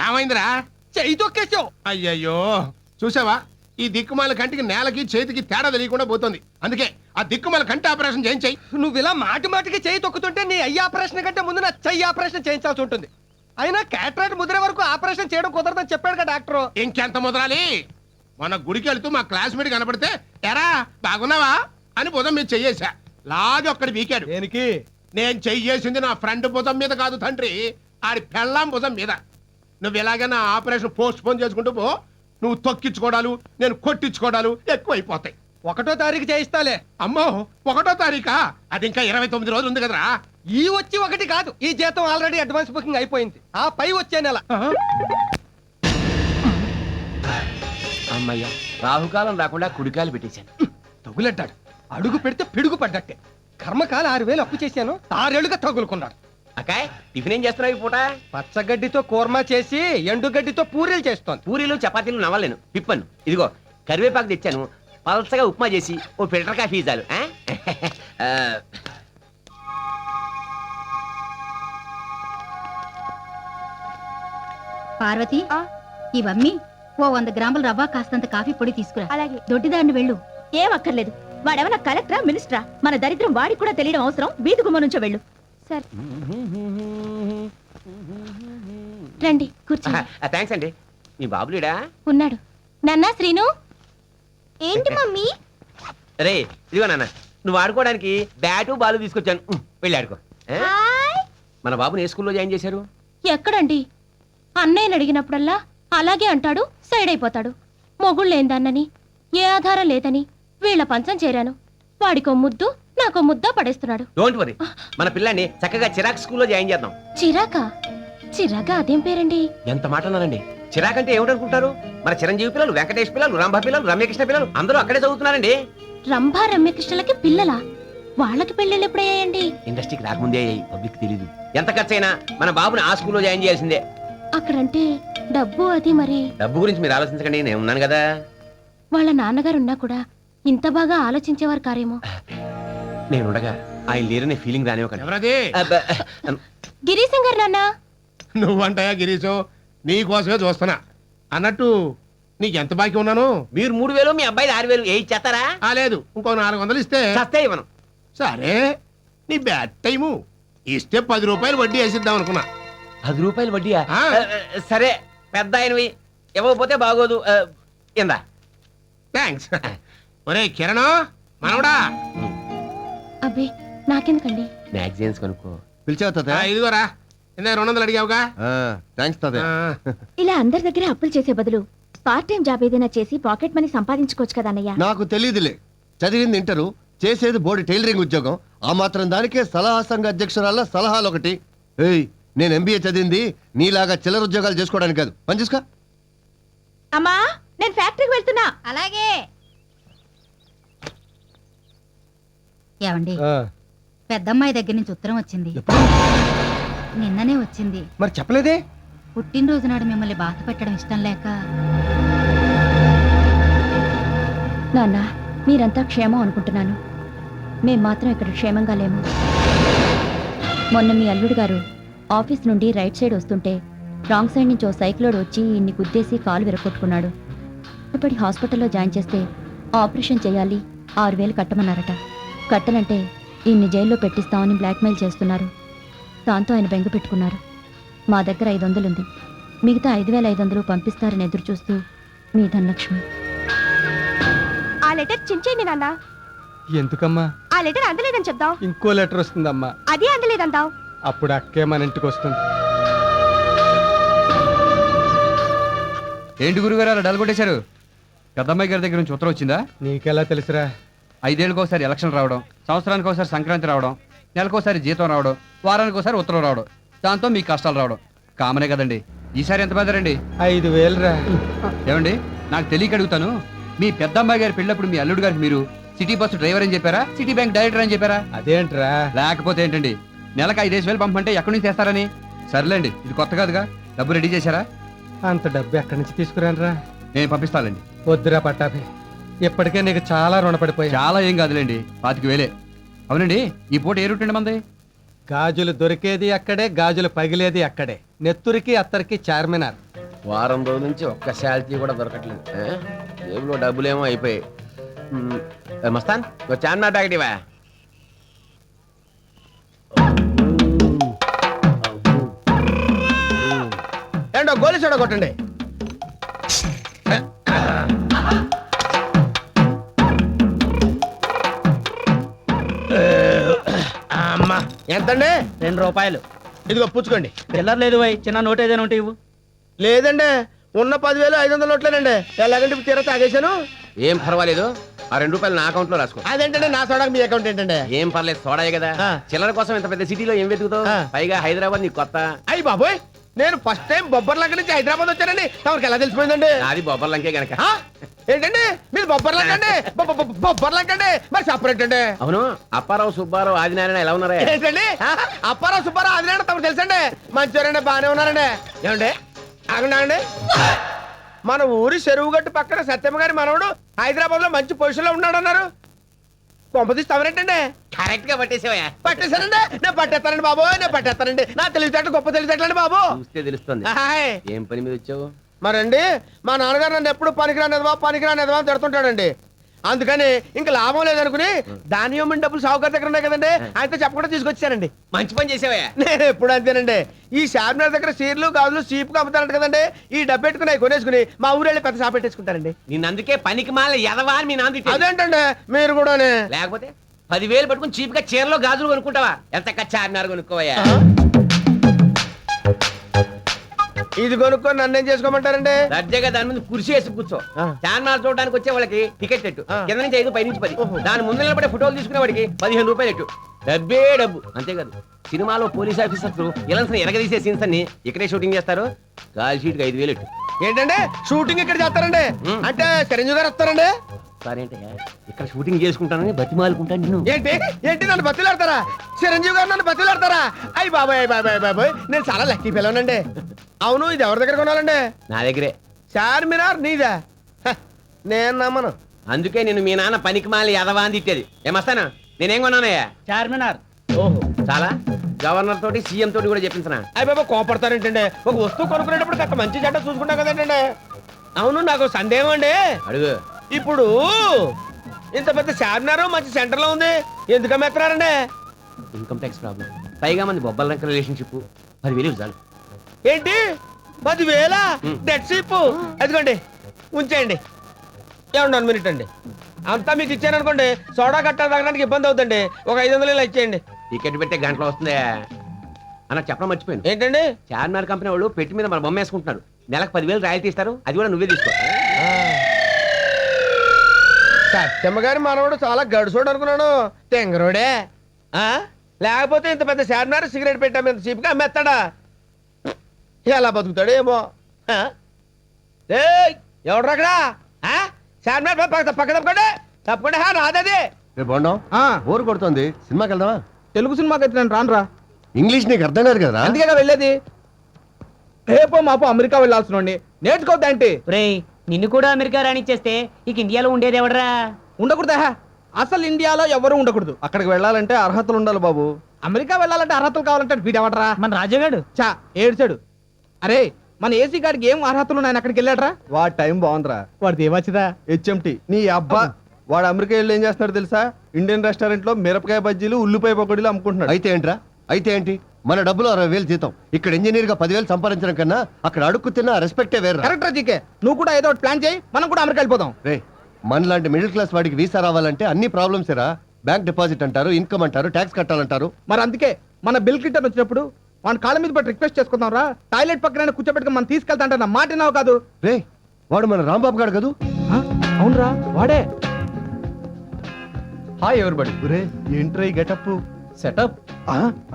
ఏమైందిరా? చెయ్యి తొక్కేసావు. అయ్యయ్యో, చూసావా? ఈ దిక్కుమాల కంటికి నేలకి చేతికి తేడా తెలియకుండా పోతుంది. అందుకే ఆ దిక్కుమాల కంటి ఆపరేషన్ చేయించాయి. నువ్వు ఇలా మాటి మాటికి చెయ్యి తొక్కుతుంటే నీ అయ్యి ఆపరేషన్ కంటే ముందు నా చెయ్యి ఆపరేషన్ చేయించాల్సి ఉంటుంది. అయినా క్యాటరాక్ట్ ముదిరే వరకు ఆపరేషన్ చేయడం కుదరదని చెప్పాడు కదా డాక్టర్. ఇంకెంత ముదరాలి? మన గుడికి వెళ్తూ మా క్లాస్మేట్ కనపడితే ఎరా బాగున్నావా అని భుజం మీద చెయ్యేశా. లాగి ఒక్కడి వీకాడు. దేనికి? నేను చెయ్యేసింది నా ఫ్రెండ్ భుజం మీద కాదు తండ్రి, ఆడి పెళ్ళాం భుజం మీద. నువ్వు ఎలాగైనా ఆపరేషన్ పోస్ట్ పోన్ చేసుకుంటూ పో. నువ్వు తొక్కించుకోవడాలు, నేను కొట్టించుకోవడాలు ఎక్కువైపోతాయి. 1వ తారీఖు చేయిస్తాలే. అమ్మో, 1వ తారీఖా? అది ఇంకా 29 రోజులు ఉంది కదరా. ఈ వచ్చి 1 కాదు, ఈ జీతం ఆల్రెడీ అడ్వాన్స్ బుకింగ్ అయిపోయింది. ఆ పై వచ్చే నెల. అమ్మయ్య, రాహుకాలం రాకుండా కుడికాయలు పెట్టేశాను. తగులడ్డాడు. అడుగు పెడితే పిడుగు పడ్డట్టే. కర్మకాల 6000 అప్పు చేశాను, 6 ఏళ్లుగా తగులుకున్నాడు. అకాయ్, టిఫిన్ ఏం చేస్తున్నావు ఈ పూట? పచ్చగడ్డితో కూర్మా చేసి ఎండుగడ్డితో పూరీలు చేస్తోంది. పూరీలు చపాతీలు నవ్వలేను, పిప్పను. ఇదిగో కరివేపాకు తెచ్చాను, పలసగా ఉప్మా చేసి ఓ ఫిల్టర్ కాఫీ చాలు. పార్వతి, ఇవన్నీ ఓ 100 గ్రాముల రవ్వ, కాస్తంత కాఫీ పొడి తీసుకురా. అలాగే. దొడ్డిదాన్ని వెళ్ళు. ఏం అక్కర్లేదు. వాడేమన్నా కలెక్టరా, మినిస్టరా? మన దరిద్రం వాడికి కూడా తెలియడం అవసరం. వీధి గుమ్మ నుంచో వెళ్ళు. సరే రండి, కూర్చోండి. థ్యాంక్స్ అండి. మీ బాబులేడా? ఉన్నాడు. నాన్నా శ్రీను. ఏంటి మమ్మీ? రే ఇదిగో నాన్న, నువ్వు ఆడుకోవడానికి బ్యాటు బాలు తీసుకొచ్చాను, వెళ్ళి ఆడుకో. మన బాబుని ఏ స్కూల్లో జాయిన్ చేశారు? ఎక్కడండి? అన్నయ్యని అడిగినప్పుడల్లా అలాగే అంటాడు, సైడ్ అయిపోతాడు. మొగుళ్ళేందన్నని, ఏ ఆధారం లేదని వీళ్ళ పంచం చేరాను. వాడికో ముద్దు, నాకో ముద్ద పడేస్తున్నాడు. డోంట్ వరీ, మన పిల్లాన్ని చక్కగా చిరాక్ స్కూల్లో జాయిన్ చేద్దాం. చిరాకా? చిరాగా అదేం పేరండి? ఎంత మాట అన్నానండి. చిరాక్ అంటే ఏమిటనుకుంటారు? మన చిరంజీవి పిల్లలు, వెంకటేష్ పిల్లలు, రంభ పిల్లలు, రమ్యకృష్ణ పిల్లలు అందరూ అక్కడే చదువుతున్నారండి. రంభా రమ్యకృష్ణలకి పిల్లలా? వాళ్ళకి పెళ్ళిళ్ళు ఎప్పుడయ్యాయండి? ఇండస్ట్రీకి రాకముందే అయ్యాయి, పబ్లిక్ తెలీదు. ఎంత ఖర్చైనా మన బాబుని ఆ స్కూల్లో జాయిన్ చేయాల్సిందే. అక్కడంటే డబ్బు అది మరి. డబ్బు గురించి మీరు ఆలోచించకండి, నేను ఉన్నాను కదా. వాళ్ళ నాన్నగారు ఉన్నా కూడా ఇంత బాగా ఆలోచించేవారు కారేమో. నేను ఉండగా ఆయన లేరనే ఫీలింగ్ రానివ్వకండి. ఎవరది? గిరీశం గారు నాన్న. నువ్వంటాయా గిరీశం? నీ కోసమే చూస్తున్నా. అన్నట్టు నీకెంత బాకీ ఉన్నాను? మీరు 3000, మీ అబ్బాయి 6000 ఏ ఇచ్చేస్తారా? లేదు, ఇంకో 400 ఇస్తే చస్తే ఇవ్వను. సరే, నీ బ్యాడ్ టైము. ఇస్తే 10 రూపాయలు వడ్డీ వేసిద్దాం అనుకున్నా. 10 రూపాయలు వడ్డీయా? ఆ. సరే, పెద్ద ఆయనవి, ఇవ్వకపోతే బాగోదు. ఇందా. థ్యాంక్స్. ఒరే కిరణ్ మనవడా, అబ్బే నాకెందుకండి. మ్యాగజైన్స్ కొనుక్కో. పిలిచావు తాతయ్య? ఇదిగోరా, ఇందా 200 అడిగావుగా. థ్యాంక్స్ తాతయ్య. ఇలా అందరి దగ్గర అప్పులు చేసే బదులు పార్ట్ టైం జాబ్ ఏదైనా చేసి పాకెట్ మనీ సంపాదించుకోవచ్చు కదా అన్నయ్య. నాకు తెలియదులే, చదివింది ఇంటరు, చేసేది బోర్డు టైలరింగ్ ఉద్యోగం. ఆ మాత్రం దానికే సలహా సంఘ అధ్యక్షురాల సలహాలు ఒకటి. ఏయ్, నేను ఎంబీఏ చదివింది నీలాగా చిల్లర ఉద్యోగాలు చేసుకోవడానికి కాదు. పని చూసుకో. అమ్మా, నేను ఫ్యాక్టరీకి వెళ్తున్నా. అలాగే. ఏమండి, పెద్దమ్మాయి దగ్గర నుంచి ఉత్తరం వచ్చింది. నిన్ననే వచ్చింది. మరి చెప్పలేదే? పుట్టినరోజు నాడు మిమ్మల్ని బాధ పెట్టడం ఇష్టం లేక. నాన్న, మీరంతా క్షేమం అనుకుంటున్నాను. మేం మాత్రం ఇక్కడ క్షేమంగా లేము. మొన్న మీ అల్లుడు గారు ఆఫీస్ నుండి రైట్ సైడ్ వస్తుంటే రాంగ్ సైడ్ నుంచి ఓ సైక్లోడ్ వచ్చి ఇన్ని గుద్దేసి కాలు విరగొట్టుకున్నాడు. ఇప్పటి హాస్పిటల్లో జాయిన్ చేస్తే ఆపరేషన్ చేయాలి, 6000 కట్టమన్నారట. కట్టనంటే ఇన్ని జైల్లో పెట్టిస్తామని బ్లాక్మెయిల్ చేస్తున్నారు. దాంతో ఆయన బెంగ పెట్టుకున్నారు. మా దగ్గర 500 ఉంది, మిగతా 5500 పంపిస్తారని ఎదురు చూస్తూ మీ ధనలక్ష్మి. ఆ లెటర్ చించేయండి నాన్న. ఎందుకమ్మా? ఆ లెటర్ అందలేదని చెప్దాం. ఇంకో లెటర్ వస్తుందమ్మా. అదే అందలేదంటావు. అప్పుడు అక్కే మన ఇంటికి వస్తుంది. ఏంటి గురుగారు అలా డల్గొట్టేశారు? పెద్దమ్మాయి గారి దగ్గర నుంచి ఉత్తరం వచ్చిందా? నీకెలా తెలుసురా? 5 ఏళ్ళకి ఒకసారి ఎలక్షన్ రావడం, సంవత్సరానికి ఒకసారి సంక్రాంతి రావడం, నెలకోసారి జీతం రావడం, వారానికి ఒకసారి ఉత్తరం రావడం, దాంతో మీకు కష్టాలు రావడం కామనే కదండి. ఈసారి ఎంత పెద్దరండి? 5000 రా. ఏమండి, నాకు తెలియక అడుగుతాను, మీ పెద్దమ్మాయి గారి పెళ్ళప్పుడు మీ అల్లుడు గారికి మీరు సిటీ బస్సు డ్రైవర్ అని చెప్పారా, సిటీ బ్యాంక్ డైరెక్టర్ అని చెప్పారా? అదేంట్రా? లేకపోతే ఏంటండి, నెలకు 5000 పంపంటే ఎక్కడి నుంచి తెస్తారని? సర్లేండి, ఇది కొత్త కాదుగా. డబ్బు రెడీ చేశారా? అంత డబ్బు ఎక్కడి నుంచి తీసుకురానరా? నేను పంపిస్తానండి. వద్దురా పట్టాభి, ఇప్పటికే నీకు చాలా రుణపడిపోయా. చాలా ఏం కాదులేండి, 25,000. అవునండి, ఈ పూట ఏ రూట్ అండి మంది? గాజులు దొరికేది అక్కడే, గాజులు పగిలేది అక్కడే. నెత్తురికి అత్తరికి చార్మినార్. వారం రోజుల నుంచి ఒక్క శాలరీ కూడా దొరకట్లేదు. జేబులో డబ్బులేమో అయిపోయాయి. మస్తాన్, ఒక చార్మినార్ ప్యాకెట్ ఇవా. ఏంటో గోలి సోడా కొట్టండి. అమ్మా, ఎంతండి? 2 రూపాయలు. ఇదిగో పుచ్చుకోండి. చిల్లర లేదు వై, చిన్న నోట్ ఏదైనా ఉంటే ఇవ్వు. లేదండి, ఉన్న 10,500 నోట్లేనండి. ఎలాగంటే ఇప్పుడు తీరా తాగేశాను. ఏం పర్వాలేదు, ఆ 2 రూపాయలు నా అకౌంట్ లో రాసుకో. అదేంటండి నా సోడాకి మీ అకౌంట్ ఏంటండి? ఏం పర్లేదు, సోడాయే కదా. చిల్లర కోసం ఇంత పెద్ద సిటీలో ఏం వెతుకుతావు? పైగా హైదరాబాద్ నీకు కొత్త. అయ్యి బాబోయ్, నేను ఫస్ట్ టైం బొబ్బర్లంక నుంచి హైదరాబాద్ వచ్చానండి. తమకి ఎలా తెలిసిపోయిందండి? నాది బొబ్బర్లంకే గనక. ఏంటండి మీరు బొబ్బర్లంకండి? బొబ్బర్లంకండి మరి సపరేట్ అండి. అవును, అప్పారావు సుబ్బారావు ఆదినారాయణ ఎలా ఉన్నారా? ఏంటండి అప్పారావు సుబ్బారావు ఆదినారాయణ తమకు తెలుసండి. మంచివారండి, బాగానే ఉన్నారండి. ఏమండి ఆగండి, మన ఊరి చెరువు గట్టు పక్కన సత్యమ్మ గారి మనవడు హైదరాబాద్ లో మంచి పొజిషన్ లో ఉన్నాడు అన్నారు. పంపదీస్తామరేంటండి? కరెక్ట్ గా పట్టేసావా? పట్టేశానండి, నేను పట్టేస్తానండి బాబు, నేను పట్టేస్తానండి. నా తెలివితేటలు గొప్ప తెలివితేటలండి బాబు. చూస్తే తెలుస్తుంది. హాయ్. ఏం పని మీద వచ్చావు? మరండి మా నాన్నగారు నన్ను ఎప్పుడు పనికిరానిదవా అని తిడుతుంటాడండి. అందుకని ఇంకా లాభం లేదనుకుని దానియమ్మ డబ్బులు సావుకారు దగ్గర ఉన్నాయి కదండి, ఆయనతో చెప్పకుండా తీసుకొచ్చానండి. మంచి పని చేసావా? నేను ఎప్పుడు అంతేనండి. ఈ చార్మినార్ దగ్గర చీరలు గాజులు చీపుగా అమ్ముతారంట కదండి, ఈ డబ్బు పెట్టుకుని అవి కొనేసుకుని మా ఊరెళ్ళి పెద్ద షాప్ పెట్టేసుకుంటారండి. నిన్ను అందుకే పనికి మాల ఎదవా అని మీ నాన్న. అదేంటండి మీరు కూడానే? లేకపోతే 10,000 పట్టుకుని చీప్ గా చీరలో గాజులు కొనుక్కుంటావా? ఎంత చార్మినార్ కొనుక్కోవయ్యా. ఇది కొనుక్కొని నన్నేం చేసుకోమంటారండి? దర్జాగా దాని ముందు కుర్చీ వేసి కూర్చో. చార్మినార్ చూడడానికి వచ్చే వాళ్ళకి టికెట్ ఎట్టు, కింద నుంచి 5 పై నుంచి 10. దాని ముందు నిలబడే ఫోటోలు తీసుకునే వాడికి 15 రూపాయలు ఎట్టు. డబ్బే డబ్బు, అంతేకాదు సినిమాలో పోలీస్ ఆఫీసర్స్ ఇలాంటి ఎరగదీసే సీన్స్ అన్ని ఇక్కడే షూటింగ్ చేస్తారు. కాల్ షీట్ కి 5,000 ఎట్టు. ఏంటంటే షూటింగ్ ఇక్కడ చేస్తారండి? అంటే చిరంజీవి గారు వస్తారండి? సారీ అంటే ఇక్కడ షూటింగ్ చేసుకుంటానని బతిమాలుకుంటాను నిన్ను. ఏంటి ఏంటి నన్ను బతులాడతారా? చిరంజీవి గారు నన్ను బతులాడతారా? అయ్యి బాబాయ్ బాబాయ్ బాబాయ్, నేను చాలా లక్కీ పిల్లనండి. అవును, ఇది ఎవరి దగ్గర కొనాలండి? నా దగ్గరే. చార్మినార్ నీదా? హ, నేను నమ్మను. అందుకే నేను మీ నాన్న పనికిమాలి ఎదవా అని తిట్టేది. ఏమస్తానా నేనేం కొన్నానయ్యా? చార్మినార్. ఓహో చాలా. గవర్నర్ తోటి సీఎం తోటి కూడా చెప్పించనా? అయ్యి బాబా కోపడతారేంటండి? ఒక వస్తువు కొనుక్కునేటప్పుడు కాస్త మంచి చెడ్డ చూసుకుంటాం కదండి. అవును, నాకు సందేహం అండి. అడుగు. ఇప్పుడు ఇంత పెద్ద చార్మినార్ మంచి సెంటర్ లో ఉంది, ఎందుకు అమ్మేస్తున్నారండి? Income tax problem. పైగా మంది బొబ్బల రంక రిలేషన్షిప్ 10,000 చాలు. ఏంటి 10,000 డెడ్ షీప్? అదిగోండి ఉంచేయండి. ఏమన్నా 1 మినిట్ అండి, అంతా మీకు ఇచ్చాను అనుకోండి, సోడా కట్టాలి తాగడానికి ఇబ్బంది అవుతుంది. ఒక 500 ఇలా ఇచ్చేయండి. టికెట్ పెట్టే గంటలో వస్తుందే అన్న చెప్పడం మర్చిపోయింది. ఏంటండి? చార్మినార్ కంపెనీ వాళ్ళు పెట్టి మీద మన బొమ్మ వేసుకుంటున్నారు. నెలకు 10,000 రాయల్టీ ఇస్తారు, అది కూడా నువ్వే తీసుకో. సత్యమ్మ గారి మనవడు చాలా గడుసోడు అనుకున్నాను, తెంగరోడే. లేకపోతే ఇంత పెద్ద చార్మినార్ సిగరెట్ పెట్టా మీద చీప్గా అమ్మేస్తాడా? ఎలా బతుకుతాడు ఏమో. ఎవడు అక్కడ? చార్మినార్ పక్క తప్పకండి తప్పకుండా. రాదది రేపు బాగున్నాం. బోర్ కొడుతుంది, సినిమాకి వెళ్దామా? తెలుగు సినిమాకి అయితే నేను రానురా. ఇంగ్లీష్ నీకు అర్థం కాదు కదా? అందుకే వెళ్ళేది. రేపో మాపో అమెరికా వెళ్ళాల్సిన నేర్చుకోవద్దేంటి? రేయ్ నిన్ను కూడా అమెరికా రానిచ్చేస్తే ఇక ఇండియాలో ఉండేది ఎవడరా? ఉండకూడదా? అసలు ఇండియాలో ఎవరు ఉండకూడదు. అక్కడికి వెళ్ళాలంటే అర్హతలు ఉండాలి బాబు. అమెరికా వెళ్ళాలంటే అర్హతలు కావాలంటే వీడెవడరా? మన రాజాగాడు. చా ఏడ్చాడు. అరే మన ఏసీ గారికి ఏం అర్హతలు ఉన్నాయని అక్కడికి వెళ్ళాడరా? వాడి టైం బాగుందిరా. వాడిది ఏమొచ్చిదా? హెచ్ఎంటి నీ అబ్బా. వాడు అమెరికా వెళ్ళి ఏం చేస్తున్నాడు తెలుసా? ఇండియన్ రెస్టారెంట్ లో మిరపకాయ బజ్జీలు ఉల్లిపాయ పకోడీలు అమ్ముకుంటున్నాడు. అయితే ఏంట్రా? అయితే ఏంటి? మన డబ్బులు 60,000 జీతం. ఇక్కడ ఇంజనీర్ గా 10,000 సంపాదించడం కన్నా అక్కడ అడుక్కు తిన్న రెస్పెక్టే వేరు. కరెక్ట్ జీకే, నువ్వు కూడా ఏదో ఒకటి ప్లాన్ చేయి, మనం కూడా అమెరికా వెళ్ళిపోదాం. రే మనలాంటి మిడిల్ క్లాస్ వాడికి వీసా రావాలంటే అన్ని ప్రాబ్లమ్స్ రా. బ్యాంక్ డిపాజిట్ అంటారు, ఇన్కమ్ అంటారు, ట్యాక్స్ కట్టాలంటారు. మరి అందుకే మన బిల్ క్లింటన్ వచ్చినప్పుడు మన కాళ్ళ మీద పట్టి రిక్వెస్ట్ చేసుకుందాం రా. టాయిలెట్ పక్కన కూర్చోబెట్టుకుని మనం తీసుకెళ్తా నా మాట విన్నావు కాదు? రే వాడు మన రాంబాబు గాడు కదూ? అవునరా వాడే. Hi everybody. ఒరే ఏంట్రా ఈ గెటప్? సెటప్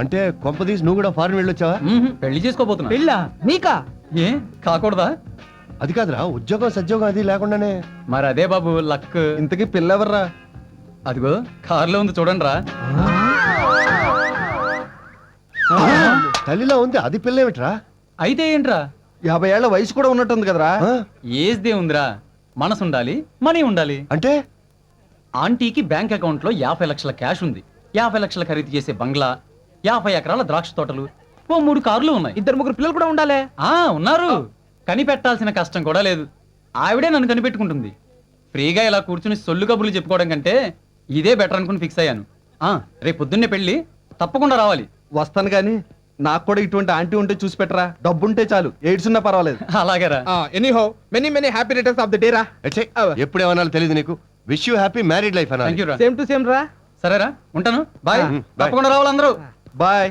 అంటే కొంపదీసి నువ్వు కూడా ఫారెన్ వెళ్ళొచ్చావా? పెళ్లి చేసుకోబోతున్నా. పెళ్ళా? నీకా? ఏ కాకూడదా? అది కాదురా, ఉద్యోగం సద్యోగం అది లేకుండానే. మరి అదే బాబు లక్. ఇంతకీ పిల్ల ఎవర్రా? అదిగో కారులో ఉంది చూడండి రా. తల్లిలో ఉంది, అది పిల్ల ఏమిట్రా? అయితే ఏంట్రా? 50 ఏళ్ల వయసు కూడా ఉన్నట్టుంది కదరా? ఏజ్దే ఉందిరా, మనసు ఉండాలి, మనీ ఉండాలి. అంటే ఆంటీకి బ్యాంక్ అకౌంట్ లో 50 లక్షల క్యాష్ ఉంది, 50 లక్షల ఖరీదు చేసే బంగ్లా, 50 ఎకరాల ద్రాక్ష తోటలు, ఓ 3 కార్లు ఉన్నాయి. 2-3 పిల్లలు కూడా ఉండాలి. ఉన్నారు. కనిపెట్టాల్సిన కష్టం కూడా లేదు. ఆవిడే నన్ను కనిపెట్టుకుంటుంది. ఫ్రీగా ఇలా కూర్చుని సొల్లు కబుర్లు చెప్పుకోవడం కంటే ఇదే బెటర్ అనుకుని ఫిక్స్ అయ్యాను. రేపు పొద్దున్నే పెళ్లి, తప్పకుండా రావాలి. వస్తాను గాని నాకు కూడా ఇటువంటి ఆంటీ ఉంటే చూసి పెట్టరా. డబ్బుంటే చాలు, ఎయిడ్స్ ఉన్నా పర్వాలేదు. అలాగేరా. Anyhow many happy returns of the day రా. ఎప్పుడేమన్నా తెలియదు నీకు. Wish you happy married life thank అన్నా. యూ రా. సేమ్ టు సేమ్ రా. సరేరా, ఉంటాను. బాయ్. bye. తప్పకుండా రావాలి అందరూ. బాయ్.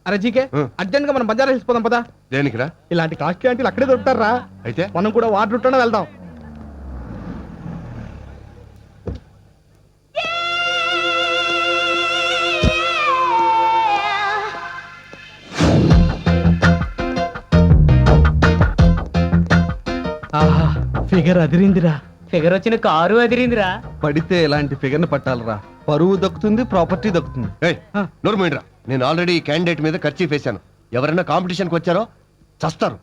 అరే జీకే అర్జెంట్ గా మనం బజార్ వెళ్ళిపోదాం పదా. దేనికిరా? ఇలాంటి కాస్ట్లీ ఆంటీలు అక్కడే దొరుకుతారా? అయితే మనం కూడా వాటర్ రూట్లోనే వెళ్దాం. ఆహా ఫిగర్ అదిరిందిరా. ఫిగర్ వచ్చిన కారు అదిరిందిరా. పడితే ఇలాంటి ఫిగర్ ని పట్టాలరా. పరువు దక్కుతుంది, ప్రాపర్టీ దక్కుతుంది. నోరు మూయండిరా. నేను ఆల్రెడీ ఈ క్యాండిడేట్ మీద ఖర్చు వేశాను. ఎవరైనా కాంపిటీషన్కి వచ్చారో చస్తారు.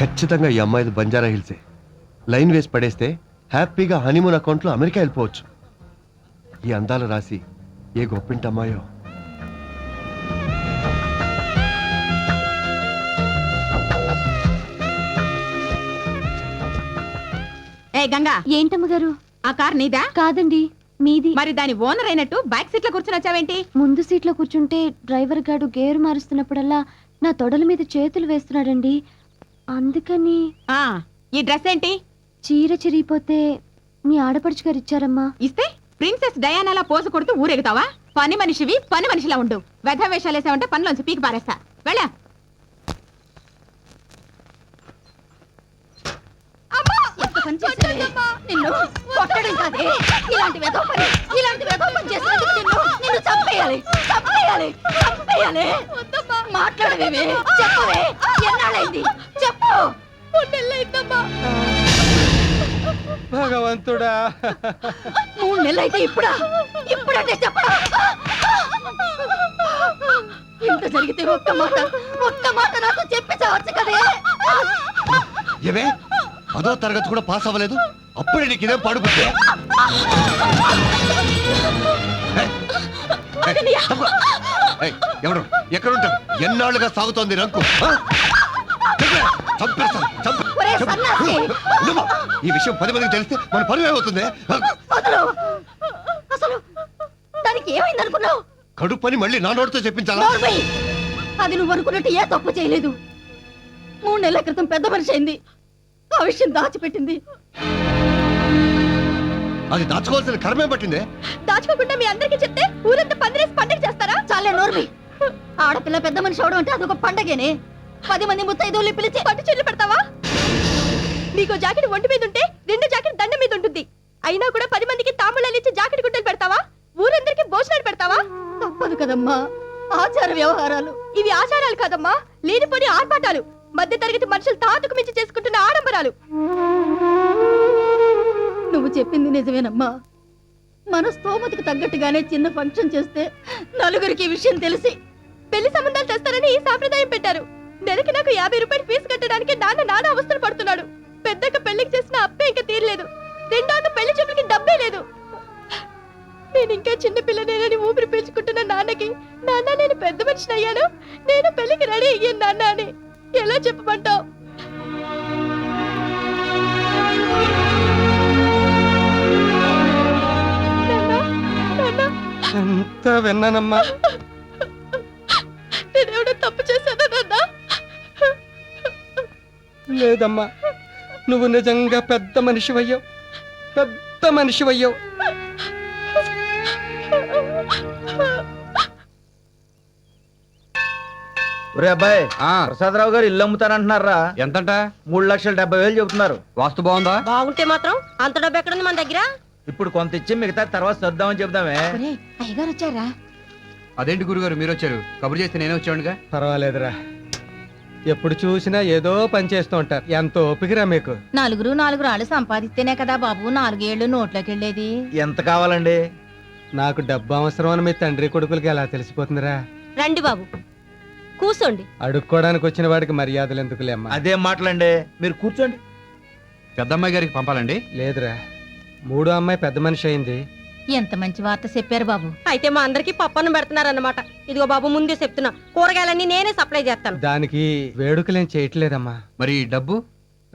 ఖచ్చితంగా ఈ అమ్మాయిది బంజారా హిల్సే. లైన్ వేసి పడేస్తే హ్యాపీగా హనీమూన్ అకౌంట్లో అమెరికా వెళ్ళిపోవచ్చు. ఈ అందాల రాసి ఏ గొప్పింటి అమ్మాయో. ఏ గంగా, ఏంటమ్మ గారు? ఆ కార్ నీదా? కాదండి, మీది. మరి దాని ఓనర్ అయినట్టు బ్యాక్ సీట్ లో కూర్చుని వచ్చావేంటి? ముందు సీట్లో కూర్చుంటే డ్రైవర్ గాడు గేరు మారుస్తున్నప్పుడల్లా నా తొడల మీద చేతులు వేస్తున్నాడండి, అందుకని. ఈ డ్రెస్ ఏంటి? చీర చిరిగిపోతే మీ ఆడపడుచు గారు ఇచ్చారమ్మా. ఇస్తే ప్రిన్సెస్ డయానాలా పోసు కొడుతూ ఊరెగుతావా? పని మనిషివి పని మనిషిలా ఉండు. వెధ వేషాలు వేసావంటే పనిలోంచి పీకి పారేస్తా. వెళ్ళా. ఎంత పని చేసావే? నిన్ను కొట్టడం కాదే, ఇలాంటి వెధవ పని చేసినందుకు నిన్ను చంపేయాలి. మాట్లాడవేమే, చెప్పవే, ఎన్నాళ్ళైంది చెప్పు. 3 నెలలైందమ్మా. భగవంతుడా, 3 నెలలైతే ఇప్పుడంటే చెప్పడా? ఇంత జరిగితే ఒక్క మాట నాకు చెప్పి చావచ్చు కదే. ఏమే 10వ తరగతి కూడా పాస్ అవ్వలేదు, అప్పుడే నీకు ఇదేం పడుకుంటే? ఎవడు ఎక్కడుంటాడు? ఎన్నాళ్ళుగా సాగుతోంది రంకు. ఈ విషయం 10 మందికి తెలిస్తే మన పని ఏమవుతుంది? అసలు దానికి ఏమైంది అనుకున్నావు? కడుపు పని మళ్ళీ నా నోటితో చెప్పించాలా? అది నువ్వు అనుకున్నట్టు ఏ తప్పు చేయలేదు. 3 నెలల క్రితం పెద్ద మనిషి అయింది. ఆ విషయం దాచిపెట్టింది. అది దాచుకోవాల్సిన కర్మే పట్టిందే. దాచుకోకుండా మీ అందరికీ చెప్తే ఊరంతా పందిరేసి పండుగ చేస్తారా? చాలే నోర్మి. ఆడపిల్ల పెద్ద మనిషి అవడం అంటే అదొక పండగేనే. 10 మంది ముత్తైదువుల్ని పిలిచి పట్టు చెల్లి పెడతావా? నీకు జాకెట్ ఒంటి మీద ఉంటే 2 జాకెట్ దండ మీద ఉంటుంది. అయినా కూడా 10 మందికి తాంబూలాలు ఇచ్చి జాకెట్ గుట్టలు పెడతావా? ఊరందరికీ భోజనాలు పెడతావా? తప్పదు కదమ్మా, ఆచార వ్యవహారాలు. ఇవి ఆచారాలు కాదమ్మా, లేనిపోని ఆర్భాటాలు. మధ్య తరగతి మనుషులు తాతకు మించి చేసుకుంటున్న ఆడంబరాలు. నువ్వు చెప్పింది నిజమేనమ్మా. మన స్తోమతకు తగ్గట్టుగానే చిన్న ఫంక్షన్ చేస్తే నలుగురికి ఈ విషయం తెలిసి పెళ్లి సంబంధాలు తెస్తారని ఈ సాంప్రదాయం పెట్టారు. నెలకి నాకు 50 రూపాయలు ఫీజు కట్టడానికి నానా అవస్థలు పడుతున్నాడు. పెద్దక్క పెళ్లికి చేసిన అప్పే ఇంకా తీరలేదు. రెండో పెళ్లి చూపులకి డబ్బే లేదు. నేను ఇంకా చిన్న పిల్లనేనని ఊపిరి పీల్చుకుంటున్న నాన్నకి, నాన్న నేను పెద్ద మనిషిని అయ్యాను, నేను పెళ్లికి రెడీ అయ్యాను నాన్న అని ఎలా చెప్పమంటావు? అంతా విన్నానమ్మా. నేనేమైనా తప్పు చేశానా నాన్న? లేదమ్మా, నువ్వు నిజంగా పెద్ద మనిషివయ్యావు. ఒరే అబ్బాయి, ప్రసాదరావు గారు ఇల్లు అమ్ముతానంటున్నారా? ఎంతంట? 3,70,000 చెబుతున్నారు. వాస్తు బాగుందా? బాగుంటే మాత్రం అంత డబ్బు ఎక్కడుంది మన దగ్గర? ఇప్పుడు కొంత ఇచ్చి మిగతా తర్వాత చూద్దామని చెబుదామే. అయ్యగారు వచ్చారా? అదేంటి గురుగారు మీరు వచ్చారు? కబురు చేస్తే నేనే వచ్చాడుగా. పర్వాలేదురా, ఎప్పుడు చూసినా ఏదో పని చేస్తూ ఉంటారు. ఎంత ఓపికరా మీకు. 4 రాళ్ళు సంపాదిస్తేనే కదా బాబు 4 ఏళ్ళు నోట్లోకి వెళ్ళేది. ఎంత కావాలండి? నాకు డబ్బు అవసరం అని మీ తండ్రి కొడుకులకి ఎలా తెలిసిపోతుందిరా? రండి బాబు, కూర్చోండి. అడుక్కోవడానికి వచ్చిన వాడికి మర్యాదలు ఎందుకులేమ్మా. అదేం మాటలండి, మీరు కూర్చోండి. పెద్దమ్మాయి గారికి పంపాలండి? లేదురా, 3వ అమ్మాయి పెద్ద మనిషి అయింది. ఎంత మంచి వార్త చెప్పారు బాబు. అయితే మా అందరికి పప్పన్నం పెడుతున్నారన్నమాట. ఇదిగో బాబు, ముందే చెప్తున్నా, కూరగాయలన్నీ నేనే సప్లై చేస్తాను. దానికి వేడుకలేం చేయట్లేదమ్మా. మరి డబ్బు?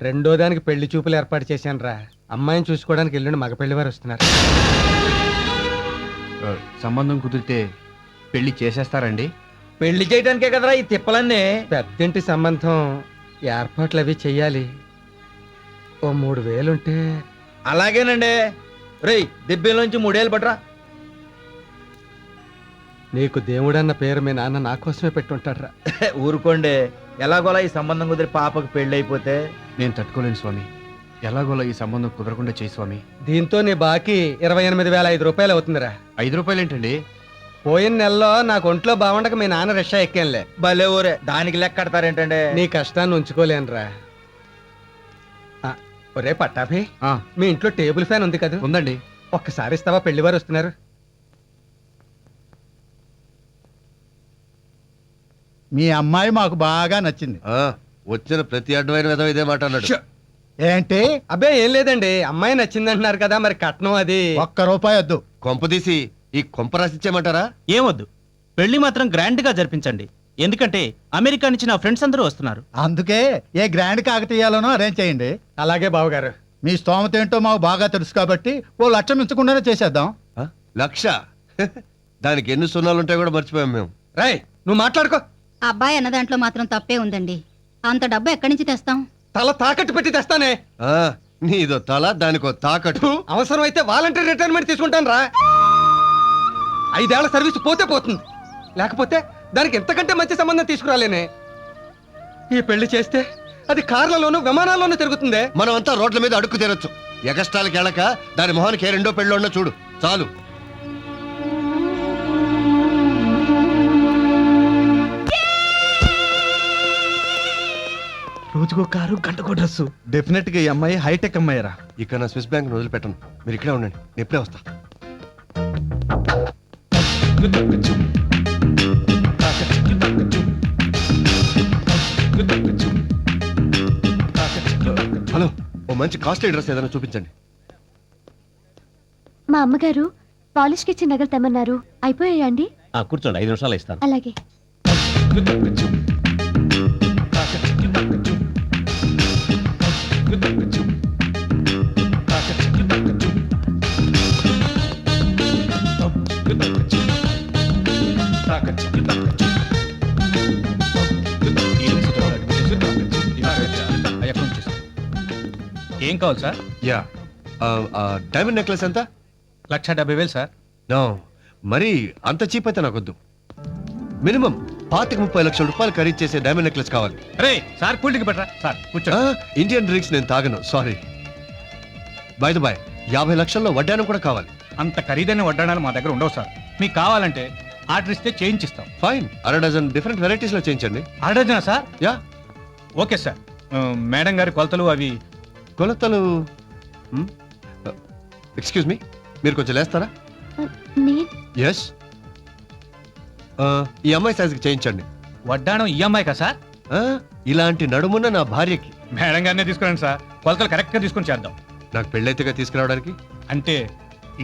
రెండో దానికి పెళ్లి చూపులు ఏర్పాటు చేశానురా. అమ్మాయిని చూసుకోవడానికి ఎల్లుండి మగ పెళ్లి వారు వస్తున్నారు. సంబంధం కుదిరితే పెళ్లి చేసేస్తారండి? పెళ్లి చేయడానికే కదరా ఈ తిప్పలన్నీ. పెద్దింటి సంబంధం ఏర్పాట్లు అవి చెయ్యాలి. ఓ 3,000 ఉంటే. అలాగేనండి. రేయ్, దిబ్బేలోంచి 3 ఏళ్ళు పట్రా. నీకు దేవుడన్న పేరు మీ నాన్న నా కోసమే పెట్టుంటాడ్రా. ఊరుకోండి, ఎలాగోలా ఈ సంబంధం కుదిరి పాపకు పెళ్లి అయిపోతే. నేను తట్టుకోలేను స్వామి. ఎలాగోలా ఈ సంబంధం కుదరకుండా చేయి స్వామి. దీంతో నీ బాకీ 28,500 రూపాయలు అవుతుందిరా. 5 రూపాయలు ఏంటండి? పోయిన నెలలో నాకు ఒంట్లో బాగుండక మీ నాన్న రిక్షా ఎక్కానులే. భలే ఊరే, దానికి లెక్క కడతారేంటండి? నీ కష్టాన్ని ఉంచుకోలేనురా. ఒరే పట్టాభి, మీ ఇంట్లో టేబుల్ ఫ్యాన్ ఉంది కదా? ఉందండి. ఒక్కసారి ఇస్తావా? పెళ్లివారు వస్తున్నారు. మీ అమ్మాయి మాకు బాగా నచ్చింది. వచ్చిన ప్రతి అడ్డమైన విధం ఇదే మాట అన్నాడు. ఏంటి? అబ్బే ఏం లేదండి, అమ్మాయి నచ్చిందంటున్నారు కదా, మరి కట్నం అది. ₹1 వద్దు. కొంపదీసి ఈ కొంప రాసిచ్చేయమంటారా? ఏమొద్దు, పెళ్లి మాత్రం గ్రాండ్ గా జరిపించండి. ఎందుకంటే అమెరికా నుంచి నా ఫ్రెండ్స్ అందరూ వస్తున్నారు. అందుకే ఏ గ్రాండ్ కాకతీయాలోనో అరేంజ్ చేయండి. అలాగే బావగారు. మీ స్తోమత ఏంటో మాకు బాగా తెలుసు కాబట్టి ఓ 1,00,000 మించకుండానే చేసేద్దాం. 1,00,000? దానికి ఎన్ని సున్నాలు ఉంటాయి కూడా మర్చిపోయాం మేము. రాయ్, నువ్వు మాట్లాడుకో. అబ్బాయి అన్న దాంట్లో మాత్రం తప్పే ఉందండి. అంత డబ్బు ఎక్కడి నుంచి తెస్తాం? తల తాకట్టు పెట్టి తెస్తానే. నీదో తల, దానికో తాకట్టు. అవసరం అయితే వాలంటీర్ రిటైర్మెంట్ తీసుకుంటాను రా. 5 ఏళ్ల సర్వీస్ పోతే పోతుంది, లేకపోతే దానికి ఎంతకంటే మంచి సంబంధం తీసుకురాలేనే. ఈ పెళ్లి చేస్తే అది కార్లలోనూ విమానాల్లోనూ తిరుగుతుందే. మనం అంతా రోడ్ల మీద అడుక్కు తినొచ్చు. ఎగస్టాలకి వెళ్ళక దాని మొహానికి ఏ రెండో పెళ్ళోళ్ళో చూడు చాలు. రోజుకో కారు గంటకో డ్రెస్సు. డెఫినెట్ గా ఈ అమ్మాయి హైటెక్ అమ్మాయిరా. ఇక నా స్విస్ బ్యాంక్ వదిలిపెట్టను. మీరు ఇక్కడే ఉండండి, నేను ఇప్పుడే వస్తా. హలో, ఓ మంచి కాస్ట్లీ డ్రెస్ ఏదైనా చూపించండి. మా అమ్మగారు పాలిష్కి ఇచ్చిన నగలు తెమ్మన్నారు. అయిపోయాయా అండి? కూర్చోండి, 5 నిమిషాలు ఇస్తాను. అలాగే. ఏం కావాలి సార్? యా, డైమండ్ నెక్లెస్ ఎంత? 1,70,000 సార్. నో, మరి అంత చీప్ అయితే నాకొద్దు. మినిమం 25-30 లక్షల రూపాయలు ఖరీదు చేసే డైమండ్ నెక్లెస్ కావాలి. రే సార్, కూల్డ్రింక్ పెట్టరా సార్. కూర్చో. ఇండియన్ డ్రింక్స్ నేను తాగను, సారీ. బై ద బై, 50 లక్షల్లో వడ్డానం కూడా కావాలి. అంత ఖరీదైన వడ్డాణాలు మా దగ్గర ఉండవు సార్. మీకు కావాలంటే ఆర్డర్ ఇస్తే చేయించిస్తాం. ఫైన్, 1/2 డజన్ డిఫరెంట్ వెరైటీస్ లో చేయించండి. అడగనా sir? Yeah, okay sir. Madam గారి కొలతలు అవి. కొలతలు? ఎక్స్క్యూజ్ మీ, మీరు కొంచెం లేస్తారా? ఎస్. ఈ అమ్మాయి సైజుకి చేయించండి. వడ్డాణం ఈ అమ్మాయి కదా సార్? ఇలాంటి నడుమున్న నా భార్యకి. మేడం గారినే తీసుకురండి సార్, కొలతలు కరెక్ట్ గా తీసుకొని చేద్దాం. నాకు పెళ్ళైతేగా తీసుకురావడానికి. అంటే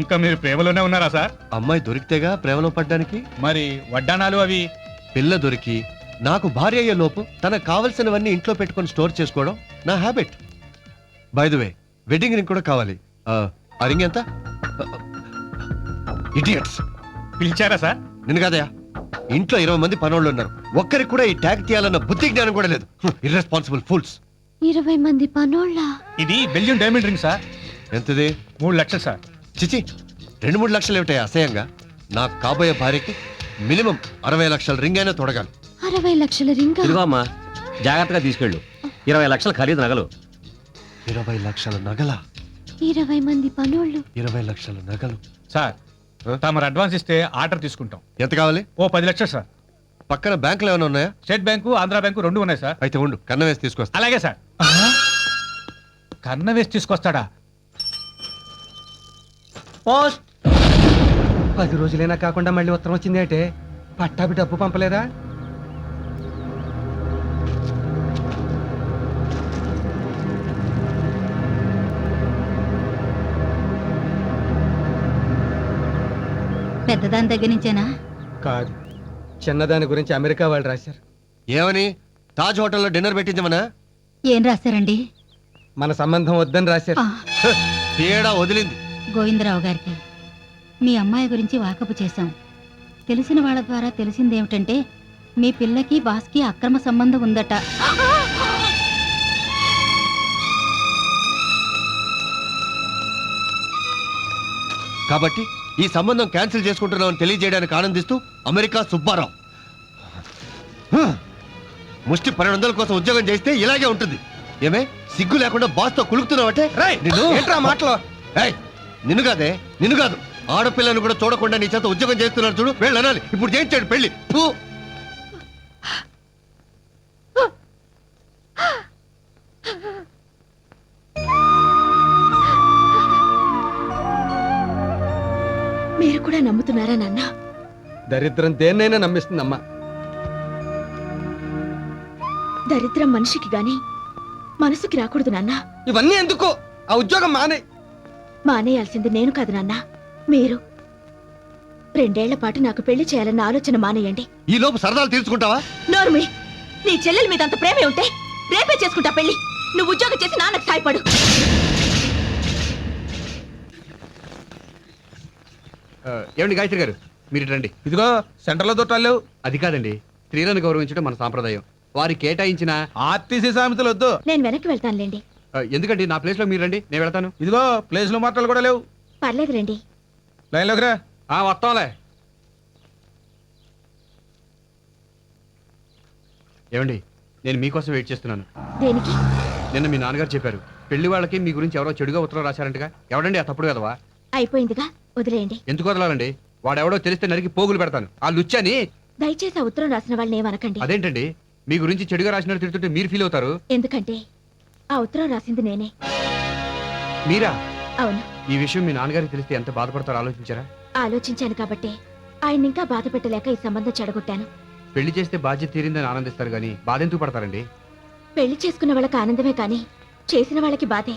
ఇంకా మీరు ప్రేమలోనే ఉన్నారా సార్? అమ్మాయి దొరికితేగా ప్రేమలో పడ్డానికి. మరి వడ్డాణాలు అవి? పిల్ల దొరికి నాకు భార్య అయ్యే లోపు తనకు కావలసినవన్నీ ఇంట్లో పెట్టుకొని స్టోర్ చేసుకోవడం నా habit. By the way, wedding ring కూడా కావాలి. ఆ రింగ్ ఎంత? ఇడియట్స్, పిలిచారా సార్? నిన్ను కాదయా, ఇంట్లో 20 మంది పనోళ్ళు ఉన్నారు, ఒక్కరికి కూడా ఈ ట్యాగ్ తీయాలన్న బుద్ధి జ్ఞానం కూడా లేదు. Irresponsible fools. 20 మంది పనోళ్ళ? ఇది బెల్జియం డైమండ్ రింగ్ సార్. ఎంతది? 3 లక్షలు సార్. చిచి, 2-3 లక్షలు ఏమిటాయి అసహ్యంగా? నాకు కాబోయే భార్యకి మినిమం 60 లక్షల రింగ్ అయినా తొడగాలి. 60 లక్షల రింగ్? ఇదిగో అమ్మా, జాగ్రత్తగా తీసుకెళ్ళు. 20 లక్షల ఖరీదు నగలు. 20 లక్షల నగల? 20 మంది పనోళ్ళు. 20 లక్షల నగలు సార్, తమరు అడ్వాన్స్ ఇస్తే ఆర్డర్ తీసుకుంటాం. ఎంత కావాలి? ఓ 10 లక్షలు సార్. పక్కన బ్యాంకులు ఏమైనా ఉన్నాయా? స్టేట్ బ్యాంకు, ఆంధ్ర బ్యాంకు 2 ఉన్నాయి సార్. అయితే ఉండు, కన్న వేసి తీసుకొస్తా. అలాగే సార్. కన్న వేసి తీసుకొస్తాడా? పోస్ట్ 10 రోజులైనా కాకుండా మళ్ళీ ఉత్తరం వచ్చింది అంటే పట్టాభి డబ్బు పంపలేదా? పెద్దదాని దగ్గర నుంచేనా? కాదు, చిన్నదాని గురించి అమెరికా వాళ్ళు రాశారు. ఏమని? తాజ్ హోటల్లో డిన్నర్ పెట్టించమనా? ఏం రాశారండి? మన సంబంధం వద్దని రాశారు. తేడా వదిలింది. గోవిందరావు గారికి మీ అమ్మాయి గురించి వాకపు చేశాం. తెలిసిన వాళ్ళ ద్వారా తెలిసిందేమిటంటే మీ పిల్లకి బాస్కి అక్రమ సంబంధం ఉందట. కాబట్టి ఈ సంబంధం క్యాన్సిల్ చేసుకుంటున్నామని తెలియజేయడానికి ఆనందిస్తూ అమెరికా సుబ్బారావు. ముష్టి 1200 కోసం ఉద్యోగం చేస్తే ఇలాగే ఉంటుంది. ఏమే, సిగ్గు లేకుండా బాస్తో కులుకుతున్నావంటే? మాటలో నిన్ను కాదే, నిన్ను కాదు, ఆడపిల్లను కూడా చూడకుండా నీ చేత ఉద్యోగం చేస్తున్నాడు చూడు, వెళ్ళనాలి. ఇప్పుడు చేయించాడు పెళ్లి. మీరు కూడా నమ్ముతున్నారా నాన్న? దరిద్రం దేన్నైనా నమ్మిస్తుందమ్మా. దరిద్రం మనిషికి గాని మనసుకి రాకూడదు నాన్న. ఇవన్నీ ఎందుకు? ఆ ఉద్యోగం మానేయాల్సింది నేను కాదు నాన్న, మీరు. 2 ఏళ్ల పాటు నాకు పెళ్లి చేయాలన్న ఆలోచన మానేయండి. ఈ లోపు సరదాలు తీర్చుకుంటావా? నోర్మి, నీ చెల్లెల మీద అంత ప్రేమే ఉంటే రేపే చేసుకుంటా పెళ్లి. నువ్వు ఉద్యోగం చేసి నాన్నకు సాయపడు. ఏమండి గాయత్రి గారు, మీరు రండి. ఇదిగో సెంటర్లో దొట్టాలు. అది కాదండి, స్త్రీలను గౌరవించడం మన సాంప్రదాయం. వారి కేటాయించిన ఆర్టీసీ సామెతలు వద్దు. నేను వెనక్కి వెళ్తానులేండి. ఎందుకండి, నా ప్లేస్ లో మీరు రండి, నేను వెళ్తాను. ఇదిగో ప్లేస్ లో మాటలు కూడా లేవు. పర్లేదు రండి. లైన్లోకి రా. వస్తాంలే. ఏమండి నేను మీకోసం వెయిట్ చేస్తున్నాను. దేనికి? నిన్న మీ నాన్నగారు చెప్పారు పెళ్లి వాళ్ళకి మీ గురించి ఎవరో చెడుగా ఉత్తరం రాశారంటగా. ఎవడండి ఆ తప్పుడు కదవా? అయిపోయిందిగా, వదిలేయండి. ఎందుకు వదలాలండి? వాడెవడో తెలిస్తే నరికి పోగులు పెడతాను. ఆ లుచ్చని. దయచేసి ఆ ఉత్తరం రాసిన వాళ్ళని ఏమనకండి. అదేంటండి మీ గురించి చెడుగా రాసినట్టు తిడుతుంటే మీరు ఫీల్ అవుతారు? ఎందుకంటే ఆ ఉత్తరం రాసింది నేనే. మీరా? అవును. ఈ విషయం మీ నాన్నగారికి తెలిస్తే ఎంత బాధపడతారో ఆలోచించారా? ఆలోచించాను కాబట్టి ఆయన ఇంకా బాధ పెట్టలేక ఈ సంబంధం చెడగొట్టాను. పెళ్లి చేస్తే బాధ్యత తీరిందని ఆనందిస్తారు గానీ బాధ ఎందుకు పడతారండి? పెళ్లి చేసుకున్న వాళ్ళకి ఆనందమే కానీ చేసిన వాళ్ళకి బాధే.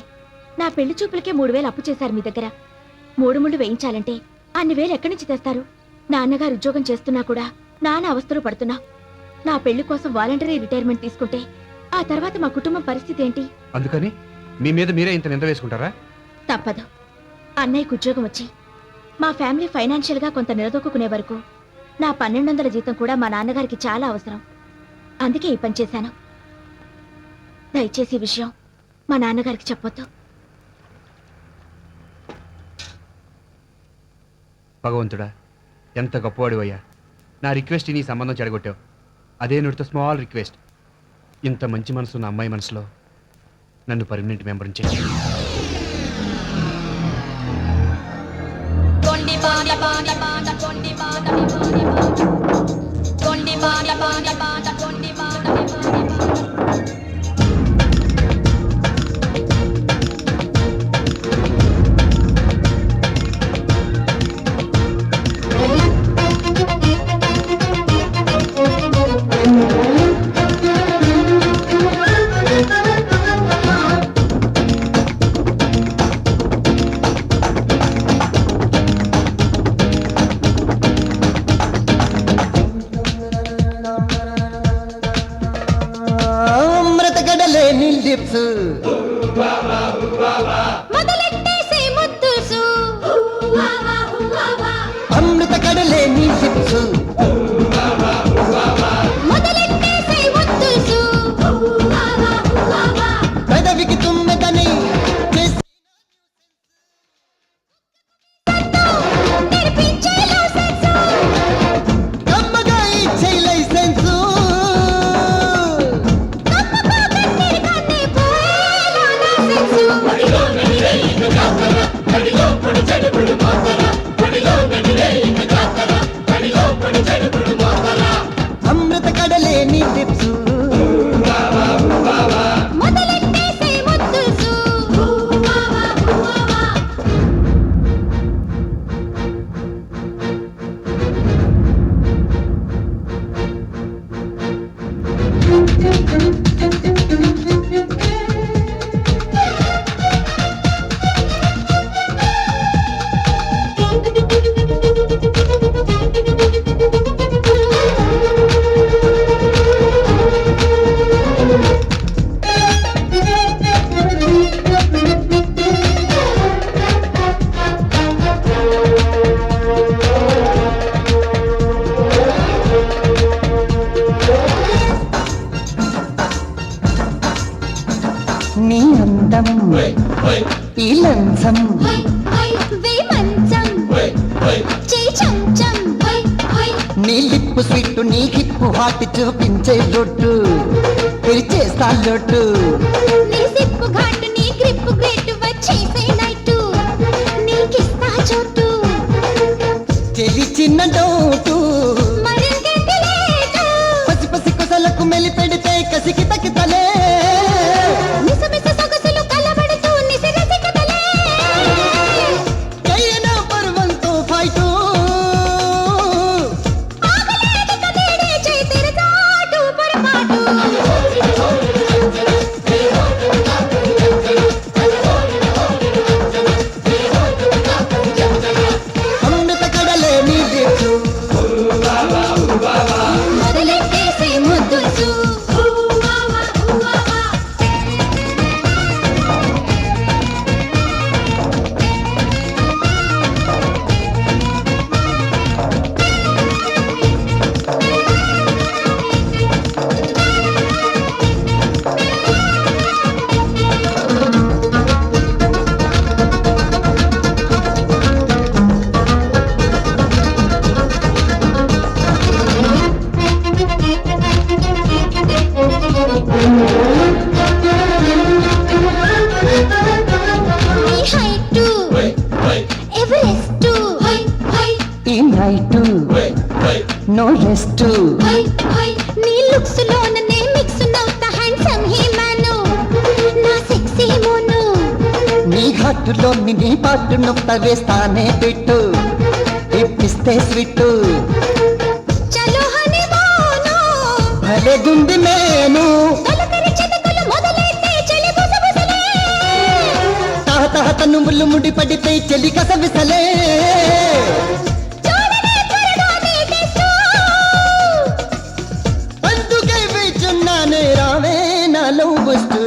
నా పెళ్లి చూపులకే 3000 అప్పు చేశారు మీ దగ్గర. 3 ముళ్ళు వేయించాలంటే అన్ని వేలు ఎక్కడి నుంచి తెస్తారు? నాన్నగారు ఉద్యోగం చేస్తున్నా కూడా నాన్న అవస్థలు పడుతున్నా. నా పెళ్లి కోసం వాలంటరీ రిటైర్మెంట్ తీసుకుంటే ఆ తర్వాత మా కుటుంబం పరిస్థితి ఏంటి? అందుకని మీ మీద మీరే ఇంత నింద వేసుకుంటారా? తప్పదు. అన్నయ్యకు ఉద్యోగం వచ్చి మా ఫ్యామిలీ ఫైనాన్షియల్ గా కొంత నిలదొక్కునే వరకు నా 1200 జీతం కూడా మా నాన్నగారికి చాలా అవసరం. అందుకే ఈ పని చేశాను. దయచేసి ఈ విషయం మా నాన్నగారికి చెప్పొద్దు. భగవంతుడా ఎంత గొప్పవాడివయ్యా. నా రిక్వెస్ట్ నీ సంబంధం చెడగొట్టావు. అదే నోటితో స్మాల్ రిక్వెస్ట్. ఇంత మంచి మనసు ఉన్న అమ్మాయి మనసులో నన్ను పర్మనెంట్ మెంబర్ చేయి. అమృత కడలే నీ లిప్స్ పెదవికి తుమ్మెదని కమ్మగా ఇచ్చే లైసెన్సు అమృత కడలే నీ లిప్స్ నీ అందం ఈ లంచం నీ లిప్పు స్వీట్ నీ హిప్పు హాట్ చూపించే లొట్టు తెరిచేస్తా లొట్టు చెలి చిన్న డోటు పసి పసి కొసలకు మెలి పెడితే కసికి తకితలే కయ్యనా పర్వంతో ఫైటు అమృత కడలే నీ లిప్స్ మొదలెట్టేసి ముద్దు ఫైట్ నో రెస్ట్ నీ లుక్స్ లో నన్నే మిక్స్ నవ్వుతా హ్యాండ్సమ్ హీ మ్యాను నా సెక్సీ మోను నీ ఘాటులో నీ పాటు నొప్ప వేస్తానే పెట్టు ఇప్పిస్తే స్వీట్ చలో హనీమూను భలే గుంది నేను తొలకరి చితకలు మొదలైతే చలి బుసబుసలే తాత నువ్వులు ముడి పడితే చెలి కసవిసలే చూడనే త్వరగా నీ టెస్టు అందుకే వేచున్నానే రావే నాలో వస్తు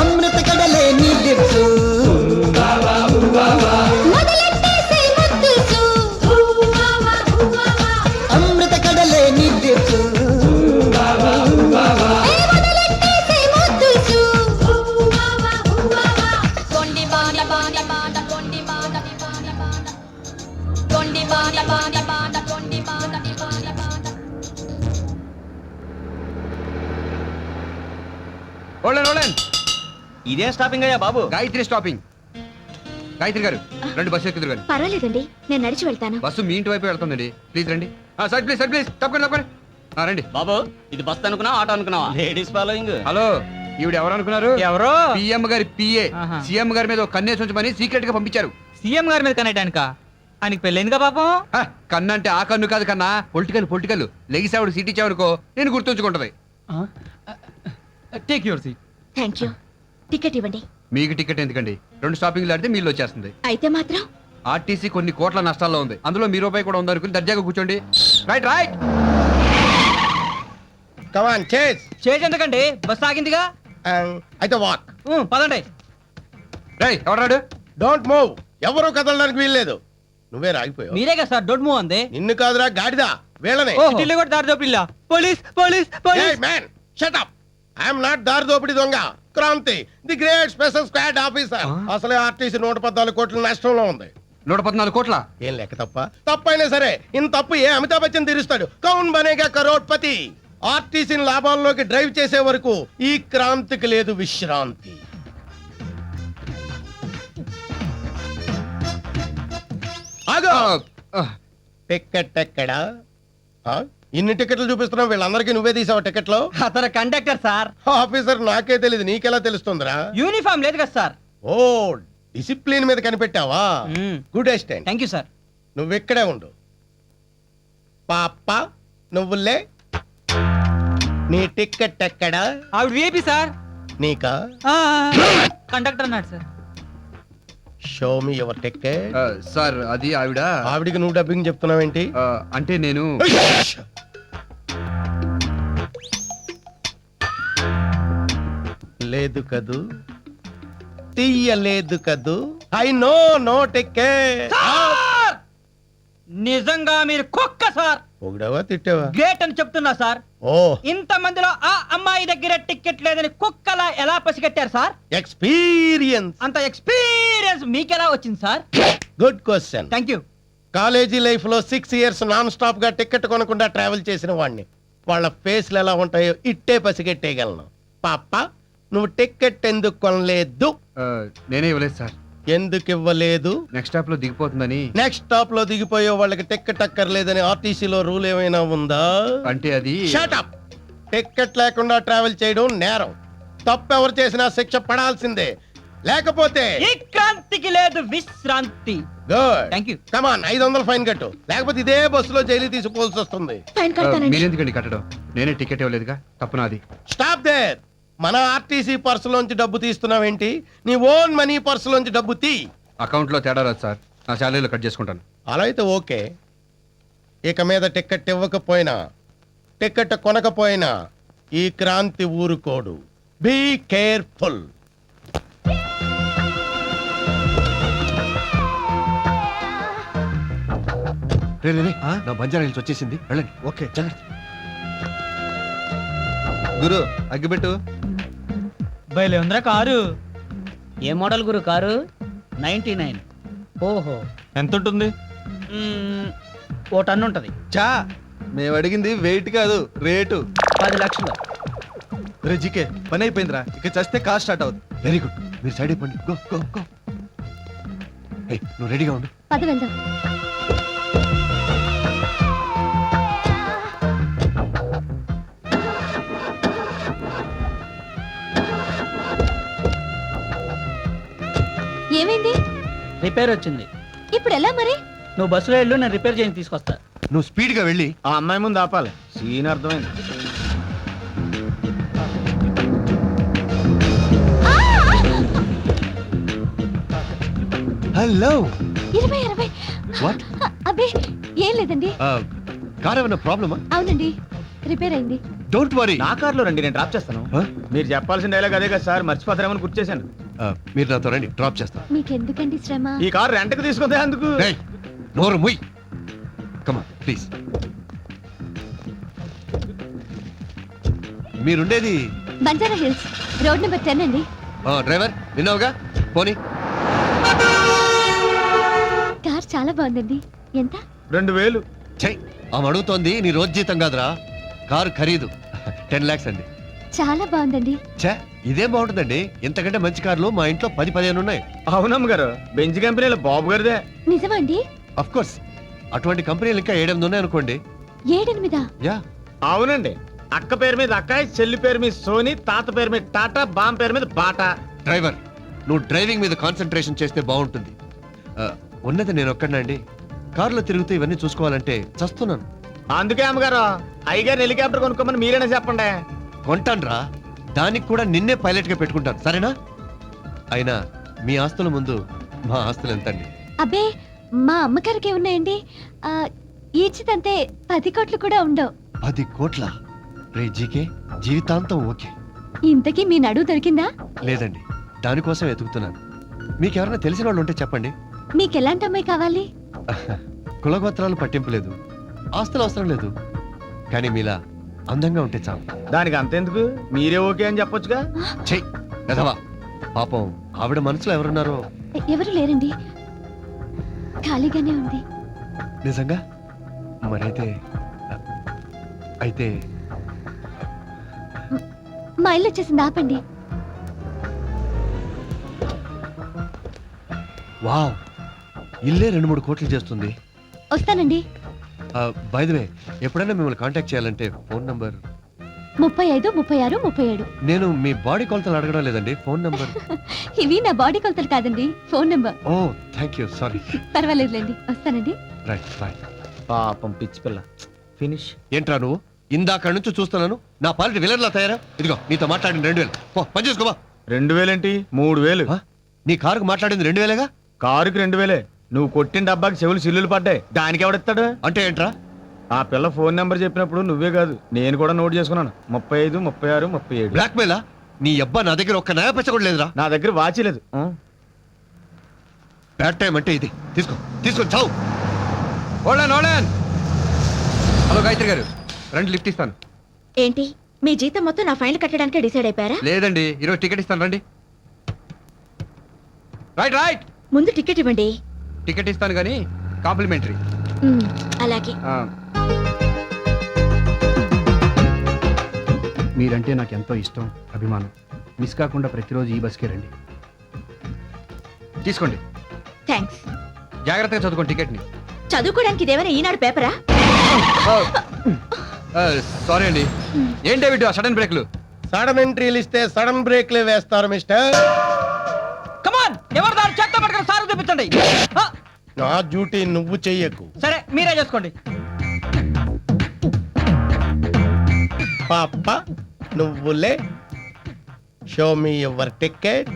అమృత కడలే నీ లిప్సు మొదలెట్టేసే ముద్దుసు అమృత కడలే నీ లిప్సు మొదలెట్టేసే ముద్దుసు కొండి బాణ బాణ బాణ కొండి బాణ బాణ బాణ కొండి బాణ బాణ బాణ కొండి బాణ బాణ బాణ ఇదే స్టాపింగ్ అయ్యా బాబు గాయత్రి స్టాపింగ్. గాయత్రి గారు రండి, బస్సు ఎక్కుదురు గారు. పర్వాలేదండి నేను నడిచి వెళ్తాను బస్సు మీ ఇంటి వైపు వెళ్తుందండి. ప్లీజ్ రండి. సార్ ప్లీజ్ తప్పకుండా తప్పకుండా రండి. బాబు ఇది బస్ అనుకున్నా ఆటో అనుకున్నావా? Ladies following. హలో, ఈవిడ ఎవరు అనుకున్నారు? ఎవరో పిఎం గారి పిఏ. ఆహా. సీఎం గారి మీద ఒక కన్నేసి ఉంచమని సీక్రెట్ గా పంపించారు. సీఎం గారి మీద కనేటానిక ఆయనకి పెళ్ళైందిగా పాపం. కన్ను అంటే ఆ కన్ను కాదు కన్నా, పొలిటికల్ లెగిసావుడు సీట్ ఇచ్చావనుకో నేను గుర్తుంచుకుంటది. Take your seat. Thank you ticket ఇవ్వండి మీకు టికెట్ ఎందుకండి? 2 స్టాపింగ్లు ఆడితే మీళ్ళు వచ్చేస్తుంది. అయితే మాత్రం ఆర్టీసీ కొన్ని కోట్ల నష్టాల్లో ఉంది, అందులో మీ రూపాయి కూడా ఉందనుకుని దర్జాగా కూర్చోండి. Right right. Come on. చేసేందుకండి బస్ ఆగిందిగా. అయితే వాక్. పదండి. రైట్ ఎవరాడు? Don't move. ఎవరు కదలడానికి వీల్లేదు. నువ్వే రాగిపోయావు. మీరే కదా సార్ డోంట్ మూవ్ అంది. నిన్ను కాదురా గాడిదా, వీళ్ళనే. సిటీలో కూడా దారి దోపిల్లా. Police police police. Man shut up. I'm not దారి దోపిడి దొంగ. Kranti the great special squad officer. అసలే ఆర్టీసీ 114 కోట్ల నష్టంలో ఉంది. 114 కోట్ల ఏం లెక్క తప్పైనా సరే ఇంత తప్పు ఏ అమితాబ్ బచ్చన్ తీరుస్తాడు? కౌన్ బనేగా కరోడ్పతి. ఆర్టీసీని లాభాల్లోకి డ్రైవ్ చేసే వరకు ఈ క్రాంతికి లేదు విశ్రాంతి. టికెట్ ఎక్కడా? ఇన్ని టికెట్లు చూపిస్తున్నావు, వీళ్ళందరికీ నువ్వే తీసావు టికెట్లు? అతను కండక్టర్ సార్. ఆఫీసర్ నాకే తెలియదు, నీకెలా తెలుస్తుందిరా? యూనిఫామ్ లేదు కదా సార్. ఓ డిసిప్లిన్ మీద కనిపెట్టావా? Good assistant. Thank you sir. నువ్వు ఇక్కడే ఉండు. పాప నువ్వులే. నీ టికెట్ ఎక్కడా? ఆవిడ విఐపి సార్. నీకా? కండక్టర్ అన్నాడు sir. Show me your ticket. Sir అది ఆవిడికి నువ్వు డబ్బింగ్ చెప్తున్నావేంటి? అంటే నేను లేదు కదూ, తీయలేదు కదూ. I know no ticket. నిజంగా మీరు కుక్క సార్. పొగిడావా తిట్టావా? గ్రేట్ అని చెప్తున్నా సార్. ఓ ఇంత మందిలో ఆ అమ్మాయి దగ్గర టికెట్ లేదని కుక్కలా ఎలా పసిగట్టారు సార్? ఎక్స్పీరియన్స్. అంత ఎక్స్పీరియన్స్ మీకెలా వచ్చింది sir? Good question. Thank you. College life లో 6 years నాన్ స్టాప్ గా టికెట్ కొనకుండా ట్రావెల్ చేసిన వాడిని. వాళ్ళ ఫేస్లు ఎలా ఉంటాయో ఇట్టే పసిగట్టేయగలను. పాప నువ్వు టికెట్ ఎందుకు కొనలేదు? నేనే ఇవ్వలేదు సార్. ఎందుకు ఇవ్వలేదు? నెక్స్ట్ స్టాప్ లో దిగిపోతుందని. నెక్స్ట్ స్టాప్ లో దిగిపోయే వాళ్ళకి టికెట్ అక్కర్లేదని ఆర్టీసీలో రూల్ ఏమైనా ఉందా? అంటే అది షట్ అప్. టికెట్ లేకుండా ట్రావెల్ చేయడం నేరం. తప్పు ఎవరు చేసినా శిక్ష పడాల్సిందే. లేకపోతే ఈ క్రాంతికి లేదు విశ్రాంతి. Good. Thank you. Come on 500 fine కట్టు, లేకపోతే ఇదే బస్సులో జైలు తీసుకోవాల్సి వస్తుంది. మీరెందుకండి కట్టడం? నేనే టికెట్ ఇవ్వలేదుగా, తప్పు నాది. Stop there. మన ఆర్టీసీ పర్సులోంచి డబ్బు తీస్తున్నావేంటి? నీ ఓన్ మనీ పర్సులోంచి డబ్బు తీ. అకౌంట్ లో తేడా రాదు సార్, నా శాలరీలో కట్ చేసుకుంటాను. అలా అయితే ఓకే. ఇక మీద టికెట్ ఇవ్వకపోయినా టికెట్ కొనకపోయినా ఈ క్రాంతి ఊరుకోడు. Be careful. నా బంజారా హిల్స్ వచ్చేసింది, వెళ్ళండి. ఓకే గురు అగ్గిపెట్టు. బయలే ఉందిరా కారు. ఏ మోడల్ గురు కారు? 99. ఓహో, ఎంత ఉంటుంది? ఓ టన్ను ఉంటది. చా మేము అడిగింది వెయిట్ కాదు, రేటు. 10 లక్షలు. రే జీకే పని అయిపోయిందిరా, ఇక చస్తే కార్ స్టార్ట్ అవుతుంది. వెరీ గుడ్, మీరు సైడ్ అయిపోండి. Go go go. ఏయ్, నువ్వు రెడీగా ఉండు. పద వెళ్దాం. ఏమైంది? రిపేర్ వచ్చింది. ఇప్పుడు ఎలా మరి? నువ్వు బస్సులో వెళ్ళు, నేను రిపేర్ చేసి తీసుకొస్తా. నువ్వు స్పీడ్గా వెళ్ళి ఆ అమ్మాయి ముందు ఆపాలి. సీన్ అర్థమైంది. హలో. 20 వాట్? అబ్బే ఏం లేదండి. కార్ ఏమైనా ప్రాబ్లమా? అవునండి, రిపేర్ అయింది. Don't worry. నా కార్లో రండి, నేను డ్రాప్ చేస్తాను. మీరు చెప్పాల్సిన డైలాగ్ అదే కదా సార్, మర్చిపోతారేమని గుర్తు చేశాను. మీరు నాతో రండి, డ్రాప్ చేస్తాను. మీకెందుకండి శ్రమ? ఈ కార్ రెంట్కి తీసుకుంటే అందుకు. నోరు ముయ్. Come on please. మీరుండేది బంజారా హిల్స్, రోడ్ నెంబర్ 10 అండి. డ్రైవర్ విన్నావుగా, పోనీ. కార్ చాలా బాగుందండి. ఎంత? 2000. చెయ్, ఆమె అడుగుతోంది నీ రోజు జీతం కాదురా, కారు ఖరీదు 10 lakhs అండి. చాలా బాగుందండి. ఛే, ఇదేం బాగుంటుందండి, ఇంతకంటే మంచి కార్లు మా ఇంట్లో 10-15 ఉన్నాయి. అవునమ్మ గారు, బెంజ్ కంపెనీలో బాబు గారిదే. నిజమా అండి? అఫ్ కోర్స్, అటువంటి కంపెనీలు ఇంకా 7-8 ఉన్నాయి అనుకోండి. 7-8? యా. అవునండి, అక్క పేరు మీద అక్కాయ్, చెల్లి పేరు మీద సోని, తాత పేరు మీద టాటా, బామ్ పేరు మీద బాటా. డ్రైవర్, నువ్వు డ్రైవింగ్ మీద కాన్సన్ట్రేషన్ చేస్తే బాగుంటుంది. ఉన్నది నేను ఒక్కడినండి, కారులో తిరుగుతూ ఇవన్నీ చూసుకోవాలంటే చస్తున్నాను. అందుకే అమ్మగారు అయ్యగారు హెలికాప్టర్ కొనుక్కోమని మీరేనా చెప్పండి. కొంటాన్రా, దానికి కూడా నిన్నే పైలట్ గా పెట్టుకుంటాను, సరేనా? అయినా మీ ఆస్తుల ముందు మా ఆస్తులు ఎంతండి? అబ్బే, మా అమ్మగారికి ఉన్నాయండి. ఈచితంతే 10 కోట్లు కూడా ఉండవు. 10 కోట్ల? రే జీకే, జీవితాంతం ఓకే. ఇంతకీ మీ నడువు దొరికిందా? లేదండి, దానికోసం ఎతుకుతున్నాను. మీకెవరైనా తెలిసిన వాళ్ళు ఉంటే చెప్పండి. మీకెలాంటి అమ్మాయి కావాలి? కులగోత్రాలు పట్టింపు లేదు, ఆస్తులు అవసరం లేదు, కానీ మీలా అందంగా ఉంటే చాలు. దానికి అంతెందుకు, మీరే ఓకే అని చెప్పొచ్చుగా. చెయ్ గదవా, పాపం ఆవిడ మనసులో ఎవరున్నారో. ఎవరు లేరండి, ఖాళీగానే ఉంది. నిజంగా? మరైతే అయితే మా ఇల్లు వచ్చేసింది, ఆపండి. వావ్, ఇల్లే 2-3 కోట్లు చేస్తుంది. వస్తానండి. బై ది వే, ఎప్పుడైనా మిమ్మల్ని కాంటాక్ట్ చేయాలంటే ఫోన్ నంబర్ 35, 36, 37. నేను మీ బాడీ కొలతలు అడగడం లేదండి, ఫోన్ నంబర్. ఇవి నా బాడీ కొలతలు కాదండి, phone number. Oh thank you, sorry. పర్వాలేదులేండి, వస్తానండి. Right, bye. పాపం పిచ్చి పిల్ల. ఫినిష్. ఏంట్రా నువ్వు, ఇందాక నుంచి చూస్తున్నాను నా పాలిటి విలన్లా తయారా. ఇదిగో నీతో మాట్లాడిన 2000 పో, పని చేసుకోవా. 2000 ఏంటి, 3000. నీ కారుకు మాట్లాడింది 2000గా? కారుకి 2000. నువ్వు కొట్టిన డబ్బాకి చెవులు సిల్లులు పడ్డాయి, దానికి ఎవడిస్తాడు? అంటే ఏంట్రా? ఆ పిల్ల ఫోన్ నెంబర్ చెప్పినప్పుడు నువ్వే కాదు, నేను కూడా నోట్ చేసుకున్నాను. 35, 36, 37. బ్లాక్ మెయిలా? నీ అబ్బా, నా దగ్గర ఒక్క నయా పచ్చ కూడా లేదురా. నా దగ్గర వాచి లేదు. బ్యాడ్ టైం అంటే ఇది. తీసుకొని చావు. హలో గాయత్రి గారు, రండి లిఫ్ట్ ఇస్తాను. ఏంటి, మీ జీతం మొత్తం నా ఫైన్ కట్టడానికి డిసైడ్ అయిపోయారా? లేదండి, ఈరోజు టికెట్ ఇస్తాను, రండి. రైట్. ముందు టికెట్ ఇవ్వండి. టికెట్ ఇస్తాను కానీ కాంప్లిమెంటరీ. అలాగే. మీరంటే నాకు ఎంతో ఇష్టం, అభిమానం. మిస్ కాకుండా ప్రతిరోజు ఈ బస్కే రండి. తీసుకోండి. థ్యాంక్స్. జాగ్రత్తగా చదువుకోండి టికెట్ని. చదువుకోవడానికి ఇదేమైనా ఈనాడు పేపరా? సారీ అండి. ఏం డేవిడ్ ఆ సడన్ బ్రేక్లు? సడన్ ఎంట్రీలు ఇస్తే సడన్ బ్రేక్లే వేస్తారు మిస్టర్. కమాన్, ఎవరు దాని చెత్త పట్టుకుని సార్ చూపించండి. నా డ్యూటీ నువ్వు చెయ్యకు. సరే, మీరే చేసుకోండి. పాప నువ్వులే. Show me your ticket.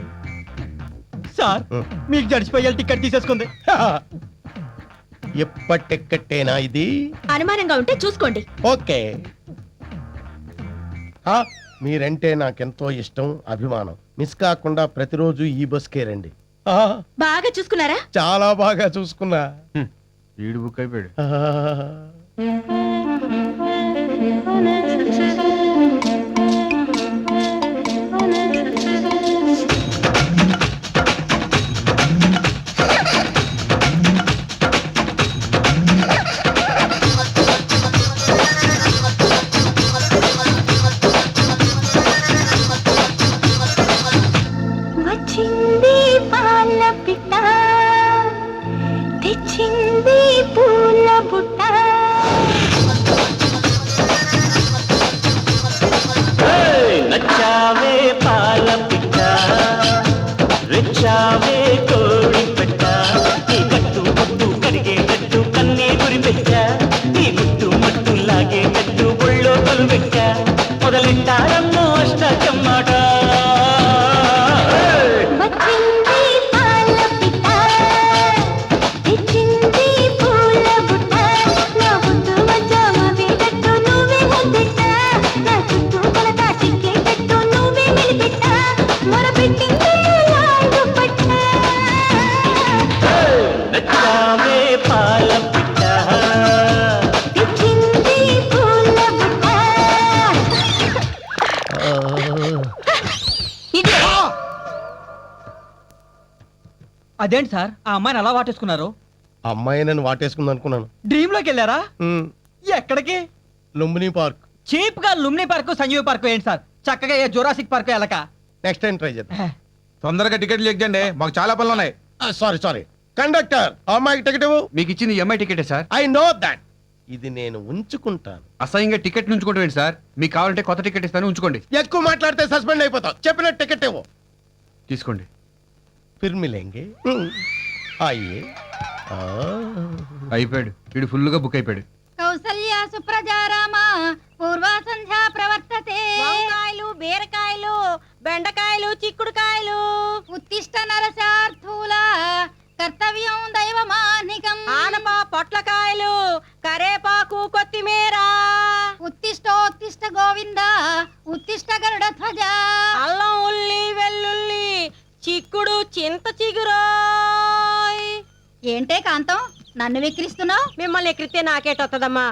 Sir, మీకు జడిచిపోయే టికెట్ తీసేసుకుంది. ఎప్పటి టికెట్టేనా ఇది? అనుమానంగా ఉంటే చూసుకోండి. ఓకే. మీరంటే నాకెంతో ఇష్టం, అభిమానం. మిస్ కాకుండా ప్రతిరోజు ఈ బస్కే రండి. బాగా చూసుకున్నారా? చాలా బాగా చూసుకున్నా. ఈడు బుక్ అయిపోయాడు. వచ్చింది పాల పిట్ట తెచ్చింది పూల బుట్ట. నచ్చావే పాల పిట్ట రెచ్చావే కోడి పెట్ట నీ కట్టు ముట్టు కరిగేటట్టు కన్నే గురి పెట్ట నీ గుట్టు మట్టు లాగేటట్టు ఒళ్ళో కొలు పెట్ట మొదలెట్టారన్నో అష్టకమ్మాట. వచ్చింది పాల పిట్ట తెచ్చింది పూల బుట్ట. నా బుట్టు వచ్చామ వేటట్టు నువ్వే ముద్దెట్ట. నా చుట్టూ కొలత చిక్కేటట్టు నువ్వే మెలిపెట్ట. మొరపెట్టింది లాగు పట్ట. నచ్చావే పాల పిట్ట తెచ్చింది పూల బుట్ట. అదేంటి సార్ ఆ అమ్మాయిని అలా వాటేసుకున్నారు? అమ్మాయి నన్ను వాటేసుకుంది అనుకున్నాను. డ్రీమ్ లోకి వెళ్ళారా? ఎక్కడికి? లుంబిని పార్క్. చీప్ గా లుమ్ని పార్క్ సంజీవ్ పార్క్ ఏంటి సార్? చక్కగా ఏ జురాసిక్ పార్క్ వెళ్ళక. నెక్స్ట్ టైం ట్రై చేద్దాం. తొందరగా టికెట్లు ఎక్కండి, మాకు చాలా పనులు ఉన్నాయి. సారీ కండక్టర్, అమ్మాయికి టికెట్ ఇవ్వు. మీకు ఇచ్చింది ఎంఐ టికెటే సార్. I know that. ఇది నేను ఉంచుకుంటాను. అసహ్యంగా టికెట్ ఉంచుకుంటాం సార్. మీకు కావాలంటే కొత్త టికెట్ ఇస్తాను, ఉంచుకోండి. ఎక్కువ మాట్లాడితే సస్పెండ్ అయిపోతావు. చెప్పిన టికెట్ ఇవ్వు. తీసుకోండి. फिर मिलेंगे. आइए. అయిపోయాడు, వీడు ఫుల్గా బుక్ అయిపోయాడు. కౌసల్య సుప్రజారామ పూర్వ సంధ్యా ప్రవర్తతే. వంకాయలు, బీరకాయలు, బెండకాయలు, చిక్కుడుకాయలు. ఉత్తిష్ట నరసార్థూల కర్తవ్యం దైవమానికం. ఆనప పొట్లకాయలు, కరేపాకు, కొత్తిమీర. ఉత్తిష్టోత్తిష్ట గోవింద ఉత్తిష్ట గరుడ ధ్వజ. అల్లం, ఉల్లి, వెల్లుల్లి, చిక్కుడు, చింత చిగురోయ్. ఏంటే కాంతం నన్ను వెక్కిరిస్తున్నావు? మిమ్మల్ని ఎక్కిరితే నాకేటొత్తదమ్మా.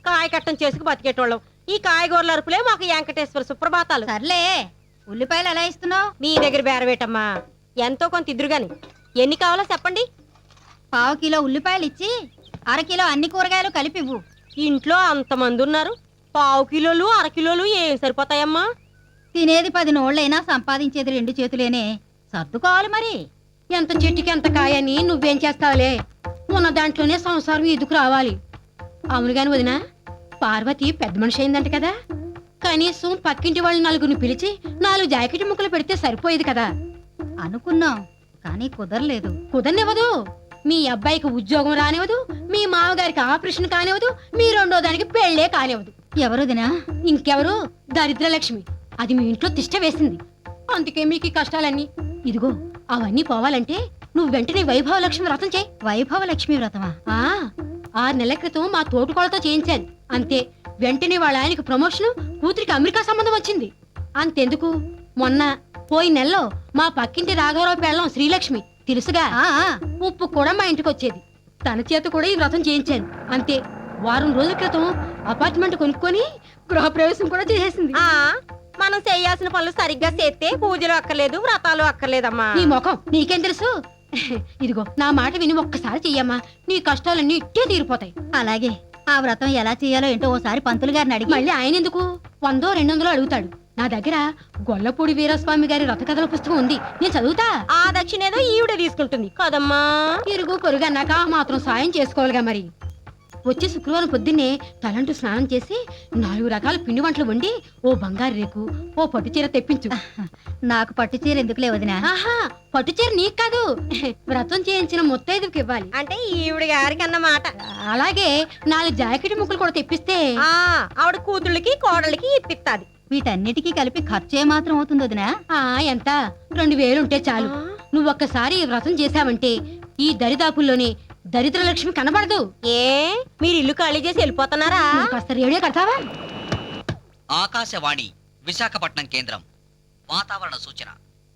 కాయ కట్టం చేసుకు బతికేటోళ్ళం. ఈ కాయగూరల అరుపులే మాకు వెంకటేశ్వర సుప్రభాతాలు. సర్లే, ఉల్లిపాయలు ఎలా ఇస్తున్నావు? మీ దగ్గర బేరవేటమ్మా. ఎంతో కొంత ఇద్దరు గాని. ఎన్ని కావాలో చెప్పండి. పావు కిలో ఉల్లిపాయలు ఇచ్చి అరకిలో అన్ని కూరగాయలు కలిపివ్వు. ఇంట్లో అంతమంది ఉన్నారు, పావు కిలోలు అరకిలోలు ఏం సరిపోతాయమ్మా? తినేది 10 నోళ్ళైనా సంపాదించేది 2 చేతులేనే. సర్దుకోవాలి మరి. ఎంత చెట్టుకి ఎంత కాయని నువ్వేం చేస్తావులే. ఉన్న దాంట్లోనే సంసారం ఇదుకు రావాలి. అవును గాని వదినా, పార్వతి పెద్ద మనిషి అయిందంట కదా. కనీసం పక్కింటి వాళ్ళు 4 పిలిచి 4 జాకెట్ ముక్కలు పెడితే సరిపోయేది కదా. అనుకున్నాం కానీ కుదరలేదు. కుదరనివ్వదు. మీ అబ్బాయికి ఉద్యోగం రానివ్వదు, మీ మామగారికి ఆపరేషన్ కానివ్వదు, మీ రెండో దానికి పెళ్లే కానివ్వదు. ఎవరు దినా? ఇంకెవరు? దరిద్రలక్ష్మి. అది మీ ఇంట్లో తిష్ట వేసింది. అందుకే మీకు ఈ కష్టాలన్నీ. ఇదిగో అవన్నీ పోవాలంటే నువ్వు వెంటనే వైభవలక్ష్మి వ్రతం చేయి. వైభవలక్ష్మి వ్రతమా? 6 నెలల క్రితం మా తోటుకోళ్ళతో చేయించాను. అంతే, వెంటనే వాళ్ళ ఆయనకు ప్రమోషన్, కూతురికి అమెరికా సంబంధం వచ్చింది. అంతెందుకు, మొన్న పోయిన నెలలో మా పక్కింటి రాఘవరావు పెళ్ళం శ్రీలక్ష్మి తెలుసుగా, ఉప్పు కూడా మా ఇంటికి వచ్చేది. తన చేత కూడా ఈ వ్రతం చేయించాను. అంతే, వారం రోజుల క్రితం అపార్ట్మెంట్ కొనుక్కొని గృహప్రవేశం కూడా చేసేసింది. మనం చేయాల్సిన పనులు సరిగ్గా చేస్తే పూజలు అక్కర్లేదు, వ్రతాలు అక్కర్లేదమ్మా. నీ ముఖం నీకేం తెలుసు? ఇదిగో నా మాట విని ఒక్కసారి చెయ్యమ్మా, నీ కష్టాలన్నీ ఇట్టే తీరిపోతాయి. అలాగే. ఆ వ్రతం ఎలా చేయాలో ఏంటో ఓసారి పంతులు గారిని అడిగి. మళ్ళీ ఆయన ఎందుకు 100, 200 అడుగుతాడు. నా దగ్గర గొల్లపూడి వీరస్వామి గారి రథ కథల పుస్తకం ఉంది, నేను చదువుతా. ఆ దక్షిణ ఏదో ఈవిడ తీసుకుంటుంది కదమ్మా. ఇరుగు పొరుగు అన్నాక మాత్రం సాయం చేసుకోవాలిగా మరి. వచ్చే శుక్రవారం పొద్దున్నే తలంటూ స్నానం చేసి 4 రకాల పిండి వంటలు వండి ఓ బంగారు రేకు, ఓ పట్టుచీర తెప్పించు. నాకు పట్టుచీర ఎందుకులే వదినా? పట్టుచీర నీకు కాదు, వ్రతం చేయించిన ముత్తైదుకి ఇవ్వాలి. అంటే ఈవిడ గారికి అన్నమాట. అలాగే 4 జాకెట్ ముక్కలు కూడా తెప్పిస్తే ఆవిడ కూతుళ్ళకి కోడళ్ళకి ఇప్పిస్తాది. వీటన్నిటికీ కలిపి ఖర్చు మాత్రం అవుతుంది వదినా? ఎంత? 2000 ఉంటే చాలు. నువ్వు ఒక్కసారి ఈ వ్రతం చేశావంటే ఈ దరిదాపుల్లోనే దరిద్రలక్ష్మి కనబడదు. ఏ మీరు ఇల్లు ఖాళీ చేసి వెళ్ళిపోతున్నారా? కాస్త రేడియో కడతావా? ఆకాశవాణి విశాఖపట్నం కేంద్రం. వాతావరణ సూచన.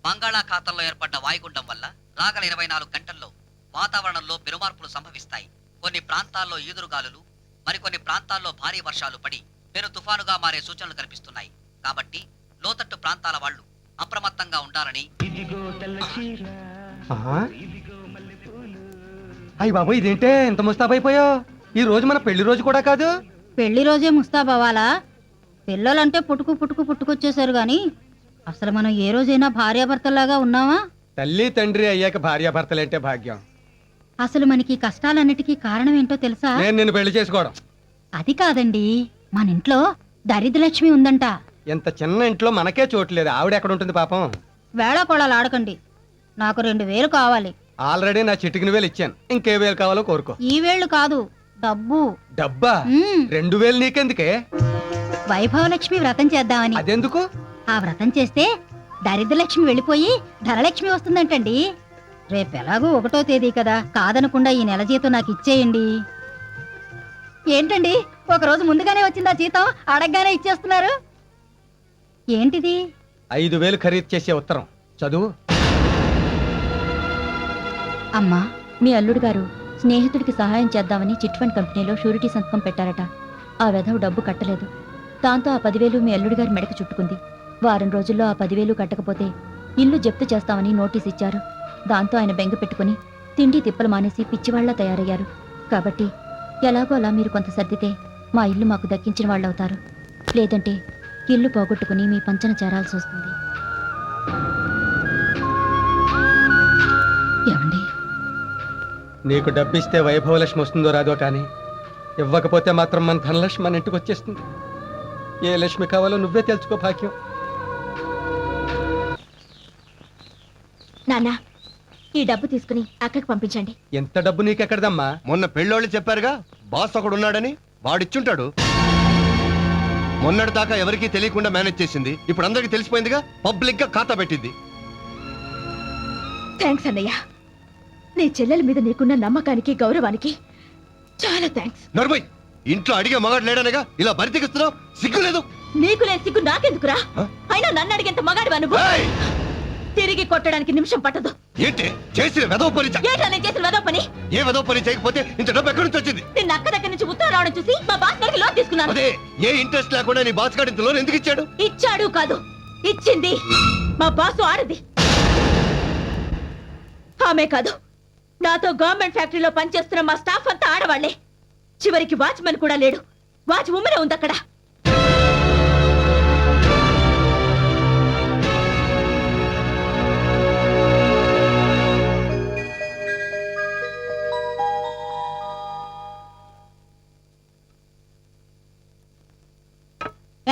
బంగాళాఖాతంలో ఏర్పడ్డ వాయుగుండం వల్ల రాగల 24 గంటల్లో వాతావరణంలో పెనుమార్పులు సంభవిస్తాయి. కొన్ని ప్రాంతాల్లో ఈదురుగాలులు, మరికొన్ని ప్రాంతాల్లో భారీ వర్షాలు పడి పెను తుఫానుగా మారే సూచనలు కనిపిస్తున్నాయి. కాబట్టి లోతట్టు ప్రాంతాల వాళ్ళు అప్రమత్తంగా ఉండాలని. అయ్యి బాబు, ఇదేంటే ఇంత ముస్తాబైపోయావు? ఈ రోజు మన పెళ్లి రోజు కూడా కాదు. పెళ్లి రోజే ముస్తాబవ్వాలా? పిల్లలంటే పుట్టుకొచ్చేసారు గాని అసలు మనం ఏ రోజైనా భార్యాభర్తల్లాగా ఉన్నావా? తల్లి తండ్రి అయ్యాక భార్యాభర్తలంటే భాగ్యం. అసలు మనకి కష్టాలన్నిటికీ కారణం ఏంటో తెలుసా? నేను నిన్ను పెళ్లి చేసుకోవడం. అది కాదండి, మన ఇంట్లో దరిద్రలక్ష్మి ఉందంట. ఇంత చిన్న ఇంట్లో మనకే చోట్లేదు, ఆవిడ ఎక్కడ ఉంటుంది పాపం. వేళకోళాలు ఆడకండి, నాకు 2000 కావాలి. ఆల్రెడీ నా చిటికిన వేలు ఇచ్చాను, ఇంకే వేలు కావాలో కోరుకో. ఈ వేళ్ళు కాదు, డబ్బు. డబ్బా? 2000 నీకెందుకే? వైభవలక్ష్మి వ్రతం చేద్దామని. అదెందుకు? ఆ వ్రతం చేస్తే దరిద్రలక్ష్మి వెళ్ళిపోయి ధనలక్ష్మి వస్తుందంటండి. రేపు ఎలాగో 1వ తేదీ కదా, కాదనకుండా ఈ నెల జీతం నాకు ఇచ్చేయండి. ఏంటండి, ఒక రోజు ముందుగానే వచ్చిందా జీతం, అడగగానే ఇచ్చేస్తున్నారు? ఏంటిది? 5000 ఖరీదు చేసే ఉత్తరం చదువు. అమ్మా, మీ అల్లుడు గారు స్నేహితుడికి సహాయం చేద్దామని చిట్ ఫండ్ కంపెనీలో షూరిటీ సంతకం పెట్టారట. ఆ వెధవ డబ్బు కట్టలేదు. దాంతో ఆ 10,000 మీ అల్లుడి గారి మెడకు చుట్టుకుంది. వారం రోజుల్లో ఆ 10,000 కట్టకపోతే ఇల్లు జప్తు చేస్తామని నోటీస్ ఇచ్చారు. దాంతో ఆయన బెంగ పెట్టుకుని తిండి తిప్పలు మానేసి పిచ్చివాళ్ల తయారయ్యారు. కాబట్టి ఎలాగో అలా మీరు కొంత సర్దితే మా ఇల్లు మాకు దక్కించిన వాళ్ళవుతారు. లేదంటే ఇల్లు పోగొట్టుకుని మీ పంచన చేరాల్సి వస్తుంది. ఏమండి, నీకు డబ్బిస్తే వైభవలక్ష్మి వస్తుందో రాదో కానీ ఇవ్వకపోతే మాత్రం మన ధనలక్ష్మి మన ఇంటికి వచ్చేస్తుంది. ఏ లక్ష్మి కావాలో నువ్వే తెలుసుకో భాగ్యం. నాన్న, ఈ డబ్బు తీసుకుని అక్కడికి పంపించండి. ఎంత డబ్బు నీకెక్కడదమ్మా? మొన్న పెళ్ళోళ్ళు చెప్పారుగా, బాస్ ఒకడు ఉన్నాడని, వాడిచ్చుంటాడు. మొన్నటి దాకా ఎవరికీ తెలియకుండా మేనేజ్ చేసింది, ఇప్పుడు అందరికీ తెలిసిపోయిందిగా, పబ్లిక్ గా ఖాతా పెట్టింది. థ్యాంక్స్ అన్నయ్య. నీ చెల్లెల మీద నీకున్న నమ్మకానికి గౌరవానికి చాలా థ్యాంక్స్. నర్మయ్, ఇంట్లో అడిగే మగాడు లేడనగా ఇలా బరి తెగిస్తున్నావు, సిగ్గులేదు? నీకు లేని సిగ్గు నాకెందుకురా? అయినా నన్ను అడిగేంత మగాడివా నువ్వు? తిరిగి కొట్టడానికి నిమిషం పట్టదు. ఏంటి చేసిన వెదవ పని? ఏంటా నేను చేసిన వెదవ పని? ఏ వెదవ పని చేయకపోతే ఇంత డబ్బు ఎక్కడి నుంచి వచ్చింది? నిన్న అక్క దగ్గర నుంచి ఉత్తరం రావడం చూసి మా బాస్ గారికి లోన్ తీసుకున్నాను. అదే, ఏ ఇంట్రెస్ట్ లేకుండా నీ బాస్ గారు ఇంత లోన్ ఎందుకు ఇచ్చాడు? ఇచ్చాడు కాదు, ఇచ్చింది మా బాసు ఆడది. ఆమె కాదు, నాతో గవర్నమెంట్ ఫ్యాక్టరీలో పనిచేస్తున్న మా స్టాఫ్ అంతా ఆడవాళ్లే. చివరికి వాచ్మెన్ కూడా లేడు, వాచ్ ఉమ్మనే ఉంది అక్కడ.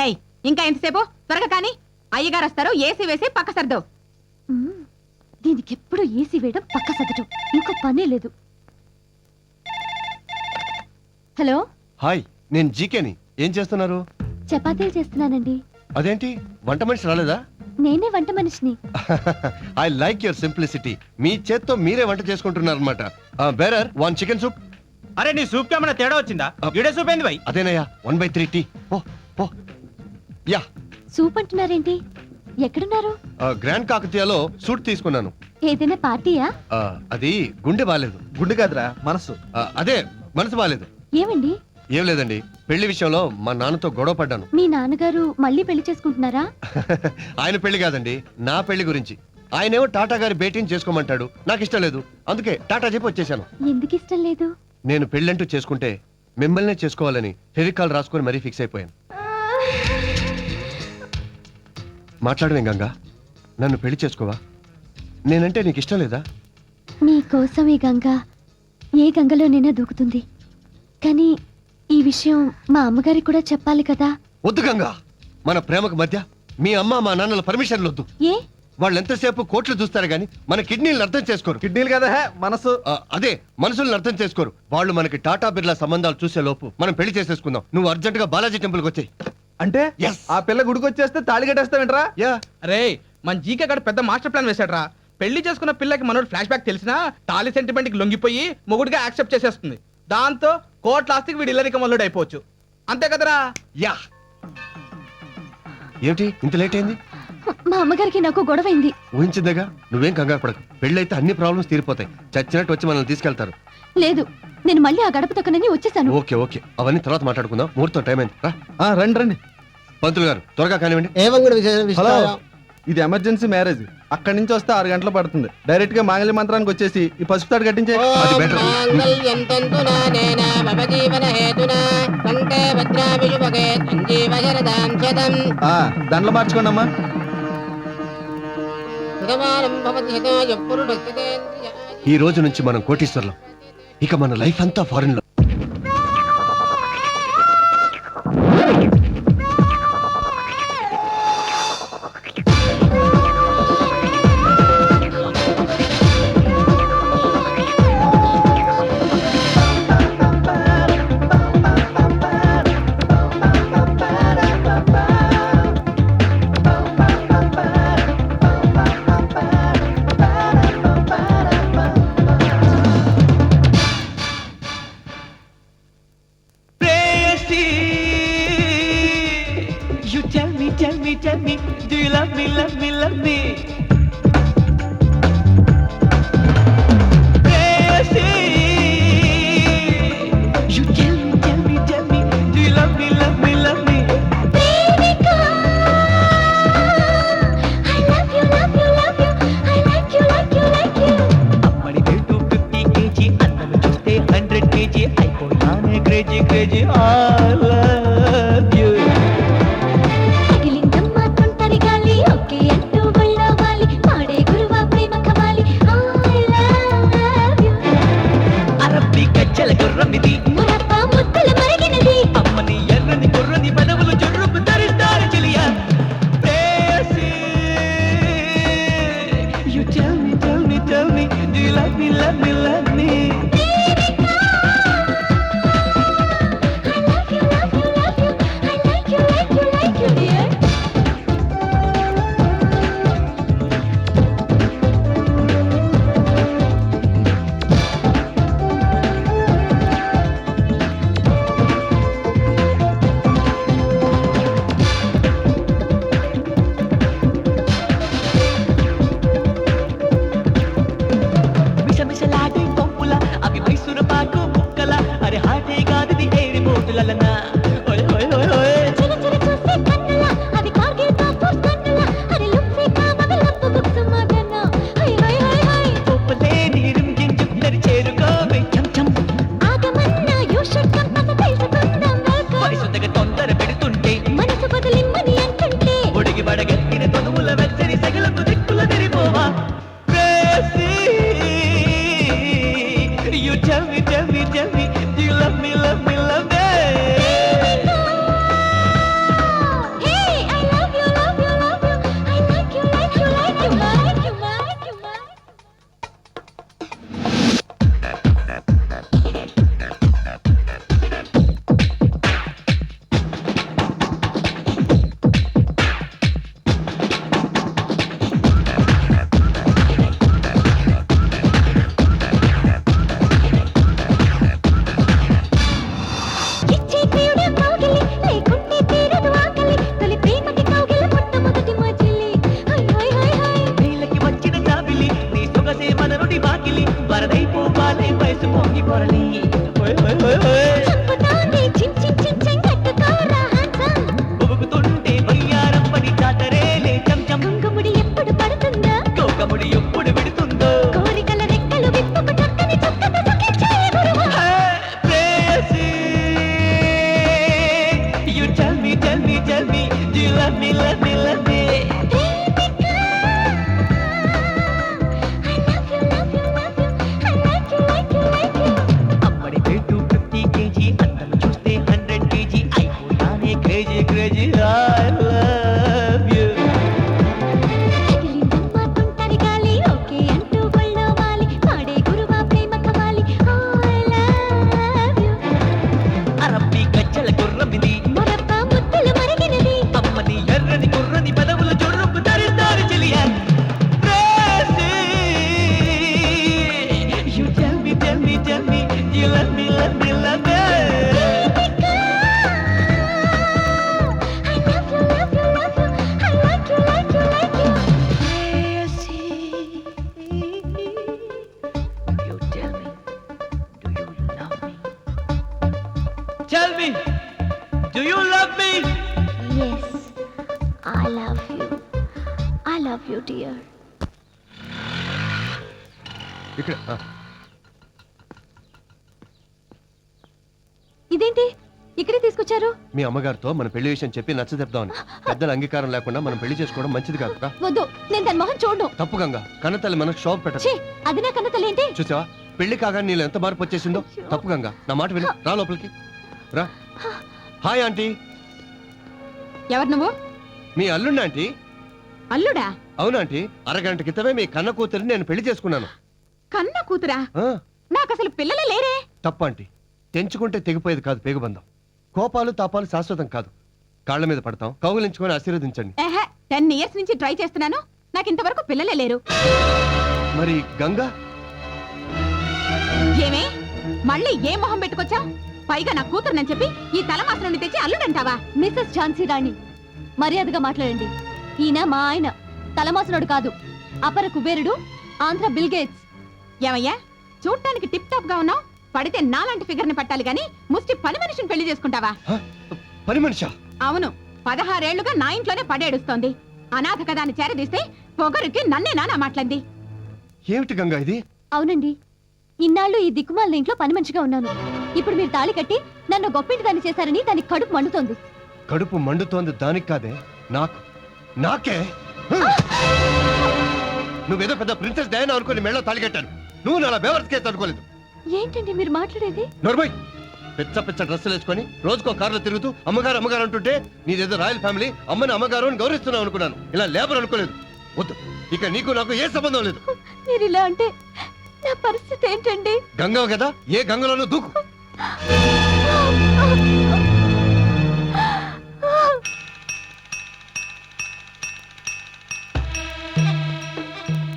ఏయ్, ఇంకా ఎంతసేపు? త్వరగా కానీ, అయ్యగారు వస్తారు. ఏసీ వేసి పక్క సర్దు. దీనికి ఎప్పుడు ఏసీ వేయడం, పక్క సదటం, ఇంకో పనే లేదు. హలో, హాయ్, నేను జీకేని. ఏం చేస్తున్నారు? చపాతీలు చేస్తున్నానండి. అదేంటి, వంట మనిషి రాలేదా? నేనే వంట మనిషిని. I like your simplicity. మీ చేత్తో మీరే వంట చేసుకుంటున్నారన్నమాట. Bearer 1 chicken soup. అరే, నీ సూప్ కేమన్నా తేడా వచ్చిందా? ఇడే సూప్ ఏంది భయ్? అదేనయ్యా, 1/3 టీ. ఓ యా. సూప్ అంటున్నారేంటి? ఎక్కడున్నారు? గ్రాండ్ కాకతీయలో సూట్ తీసుకున్నాను. ఏదైనా పార్టీయా? అది గుండె బాలేదు. గుండె కాదురా, మనసు. అదే, మనసు బాలేదు. ఏమండి? ఏం లేదండి, పెళ్లి విషయంలో మా నాన్నతో గొడవ పడ్డాను. మీ నాన్నగారు మళ్ళీ పెళ్లి చేసుకుంటున్నారా? ఆయన పెళ్లి కాదండి, నా పెళ్లి గురించి. ఆయనేమో టాటా గారి భేటీని చేసుకోమంటాడు, నాకు ఇష్టం లేదు. అందుకే టాటా చెప్పి వచ్చేసాను. ఎందుకు ఇష్టం లేదు? నేను పెళ్ళంటూ చేసుకుంటే మిమ్మల్నే చేసుకోవాలని ఫెవికాల్ రాసుకొని మరీ ఫిక్స్ అయిపోయాను. మాట్లాడవేం గంగా, నన్ను పెళ్లి చేసుకోవా? నేనంటే నీకు ఇష్టం లేదా? నీ కోసం ఈ గంగ ఏ గంగలోనైనా దూకుతుంది. కానీ ఈ విషయం మా అమ్మగారికి కూడా చెప్పాలి కదా. వద్దు గంగా, మన ప్రేమకు మధ్య మీ అమ్మ మా నాన్నల పర్మిషన్లు వద్దు. ఏ? వాళ్ళు ఎంతసేపు కోట్లు చూస్తారు గానీ మన కిడ్నీలను అర్థం చేసుకోరు. కిడ్నీలు కదా, మనసు. అదే, మనసులను అర్థం చేసుకోరు. వాళ్ళు మనకి టాటా బిర్లా సంబంధాలు చూసే లోపు మనం పెళ్లి చేసేసుకుందాం. నువ్వు అర్జెంట్ గా బాలాజీ టెంపుల్కి వచ్చాయి. అంటే ఆ పిల్ల గుడికి వచ్చేస్తే తాళి కట్టేస్తావేంట్రా? యా. అరే, మన జీకే గడు పెద్ద మాస్టర్ ప్లాన్ వేసాడ్రా. పెళ్లి చేసుకున్న పిల్లకి మనోడు ఫ్లాష్ బ్యాక్ తెలిసినా తాళి సెంటిమెంట్ కి లొంగిపోయి మొగుడిగా యాక్సెప్ట్ చేసేస్తుంది. దాంతో కోట్ల ఆస్తికి వీడు ఇల్లరిక మల్లుడు అయిపోవచ్చు. అంతే కదరా? యా. ఏమిటి ఇంత లేట్ అయింది? మా అమ్మగారికి నాకు గొడవైంది. ఊహించిందేగా, నువ్వేం కంగారు పడకు. పెళ్ళైతే అన్ని ప్రాబ్లమ్స్ తీరిపోతాయి. చచ్చినట్టు వచ్చి మనల్ని తీసుకెళ్తారు. లేదు, నేను మళ్ళీ ఆ గడప తొక్కనని వచ్చేసాను. ఓకే ఓకే, అవన్నీ తర్వాత మాట్లాడుకుందాం. ముహూర్తం టైం అయింది. రండి రండి. పంతులు గారు త్వరగా కానివ్వండి. హలో, ఇది ఎమర్జెన్సీ మ్యారేజ్. అక్కడి నుంచి వస్తే 6 గంటలు పడుతుంది. డైరెక్ట్ గా మాంగళ్య మంత్రానికి వచ్చేసి ఈ పసుపు తాడు కట్టించే. అది బెటర్. దండలు మార్చుకోండి అమ్మా. శతమానం భవతి శతాయ పురుషస్తేంద్రియ. ఈ రోజు నుంచి మనం కోటీశ్వర్లం. ఇక మన లైఫ్ అంతా ఫారెన్ లో. You tell me, do you love me, love me, love me? Prayasi, you tell me, do you love me, love me, love me? Devika, I love you, love you, love you. I like you, like you, like you. అమ్మడి wait 50 kg, అన్నను చూస్తే 100 kg. అయిపోయానే crazy, crazy. I love you. తగిలిందమ్మా తుంటరి గాలి, okay అంటూ వెళ్ళవాలి. పాడే గురువా ప్రేమ కవాలి. I love you. అరబ్బి గజ్జల గుర్రమిది, మురప్ప ముద్దల మరిగినది. అమ్మని ఎర్రని గుర్రని పదవులు జొర్రుకు ధరిస్తారు చెలియా. ప్రేయసి, you tell me, do you love me, love me, love me? I love you, love you, love you. I like you, like you, like you, dear. మిసమిసలాడే పంపుల అవి మైసూరు పాకు ముక్కల. అరే హాటే కాదిది ఏరి పోటులన. ఓయ్ ఓయ్ ఓయ్ ఓయ్. చిరచిర చూసే కన్నుల, అది కార్గిల్ కాపూర్ కన్నుల. అది లుక్సే కామగ లంపు బుక్సు మగన. హై హై హై హై. ఉప్పులే నీరు గింజున్నరి చేరుకోవే చం చం. ఆగమన్నా you should come అస తెలుసుకుందాం welcome. వయసుదగ తొందర పెడుతుంటే మనసు బదిలిమ్మని అంటుంటే ఒడిగి బడగెత్తిన తనువుల వెచ్చని సగలకు దిక్కుల తెరిపోవా. ప్రేయసి, you tell me, do you love me, love me, love me? Hey, I love you, love you, love you. I like you, like you, like you, like you, like you, like you. ఇచ్చే ప్రియుడే కౌగిలి, లేకుంటే తీరదు ఆకలి. తొలి ప్రేమకి కౌగిలి మొట్టమొదటి మజిలి. హై హై హై హై. నీళ్ళకి వచ్చిన జాబిలి, నీ సొగసే మననుడి వాకిలి. వరదైపోవాలే వయసు పొంగి పొరలి. ఓయ్ ఓయ్ ఓయ్ ఓయ్. చంపుతాంది చిన్ చిన్ చిన్ చిన్ కట్టుకోరా handsome. ఉబుకుతుంటే వయ్యారం పడి జాతరేలే చం చం. కుంకుముడి ఎప్పుడు పడుతుందా? కోకముడి ఎప్పుడు విడుతుందో. కోరికల రెక్కలు విప్పుకు చక్కని చక్కగా సుఖించే గురువా. ప్రేయసి, you tell me, do you love me, love me, love me? Devika, I love you, love you, love you. I like you, like you, like you. అమ్మడి వెయిట్ 50 kg, అన్నను చూస్తే 100 kg. అయిపోయానే crazy, crazy. I love you. తగిలిందమ్మా తుంటరి గాలి, okay అంటూ వెళ్ళవాలి. పాడే గురువా ప్రేమ కవాలి. I love you. అరబ్బి గజ్జల గుర్రమిది, మురప్ప ముద్దల మరిగినది. అమ్మని ఎర్రని గుర్రని పదవులు జొర్రుకు ధరిస్తారు చెలియా. ప్రేయసి, you tell me, do you love me, love me, love me? Devika, I love you, love you, love you. I like you, like you, like you. Prayasi, you tell me, do you love me? Tell me, do you love me? Yes, I love you. I love you, dear. ఇక్కడ ఇదేంటి ఇక్కడే తీసుకొచ్చి వచ్చారు? మీ అమ్మగారితో మన పెళ్లి విషయం చెప్పి నచ్చ చెప్దామని. పెద్దల అంగీకారం లేకుండా మనం పెళ్లి చేసుకోవడం మంచిది కాదు. వద్దు, నేను తన మొహం చూడను. తప్పు గంగా, కన్నతల్లి మనకు షాప్ పెట్టదు. ఛీ, అది నా కన్న తల్లి ఏంటి? చూసావా పెళ్లి కాగా నీళ్ళు ఎంత మార్పు వచ్చేసిందో. తప్పు గంగా, నా మాట విను, రా లోపలికి రా. Hi aunty. ఎవరు నువ్వు? మీ అల్లుండి ఆంటీ. అల్లుడా? అవునాంటీ, అరగంట క్రితమే మీ కన్న కూతురిని నేను పెళ్లి చేసుకున్నాను. కన్న కూతురా? ఆ, నాకు అసలు పిల్లలే లేరే. తప్పు ఆంటీ, తెంచుకుంటే తెగిపోయేది కాదు పేగుబంధం. కోపాలు తాపాలు శాశ్వతం కాదు. కాళ్ళ మీద పడతాం, కౌగులించుకొని ఆశీర్వదించండి. 10 years నుంచి ట్రై చేస్తున్నాను, నాకు ఇంతవరకు పిల్లలే లేరు. మరి గంగా? ఏమే మళ్ళీ ఏ మొహం పెట్టుకొచ్చావు? పైగా నా కూతురునని చెప్పి ఈ తలమాస నుండి తెచ్చి అల్లుడంటావా? మిస్సెస్ ఝాన్సీ రాణి, మర్యాదగా మాట్లాడండి. ఈయన మా ఆయన, తలమాసనుడు కాదు, అపర కుబేరుడు, ఆంధ్ర బిల్ గేట్స్. ఏమయ్యా, చూడటానికి టిప్ టాప్ గా ఉన్నావు, పడితే నాలాంటి ఫిగర్ ని పట్టాలి గాని ముష్టి పని మనిషిని పెళ్లి చేసుకుంటావా? పని మనిషా? అవును, 16 ఏళ్లుగా నా ఇంట్లోనే పడేడుస్తోంది. అనాథ కదా అని చేరదీస్తే పొగరుకి నన్నే నానా మాట్లాడింది. ఏమిటి గంగా ఇది? అవునండి, ఇన్నాళ్ళు ఈ దిక్కుమాలిన ఇంట్లో పని మంచిగా ఉన్నాను. ఇప్పుడు మీరు తాళి కట్టి నన్ను గొప్పింటి దాన్ని చేశారని దానికి కడుపు మండుతోంది. కడుపు మండుతోంది దానికి కాదే, నాకు. నాకే. నువ్వేదో పెద్ద ప్రిన్సెస్ డయానా అనుకుని మెళ్ళో తాళి కట్టాను. నువ్వు నా బేవర్స్ కేసు అనుకోలేదు. ఏంటండి మీరు మాట్లాడేది? నోర్మయ్, పిచ్చ పిచ్చ డ్రెస్సులు వేసుకొని రోజుకో కారులో తిరుగుతూ అమ్మగారు అమ్మగారు అంటుంటే నీదేదో రాయల్ ఫ్యామిలీ, అమ్మని అమ్మగారు అని గౌరవిస్తున్నావు అనుకున్నాను. ఇలా లేబర్ అనుకోలేదు. వద్దు, ఇక నీకు నాకు ఏ సంబంధం లేదు. మీరు ఇలా అంటే నా పరిస్థితి ఏంటండి? గంగవ కదా, ఏ గంగలోనూ దూకు.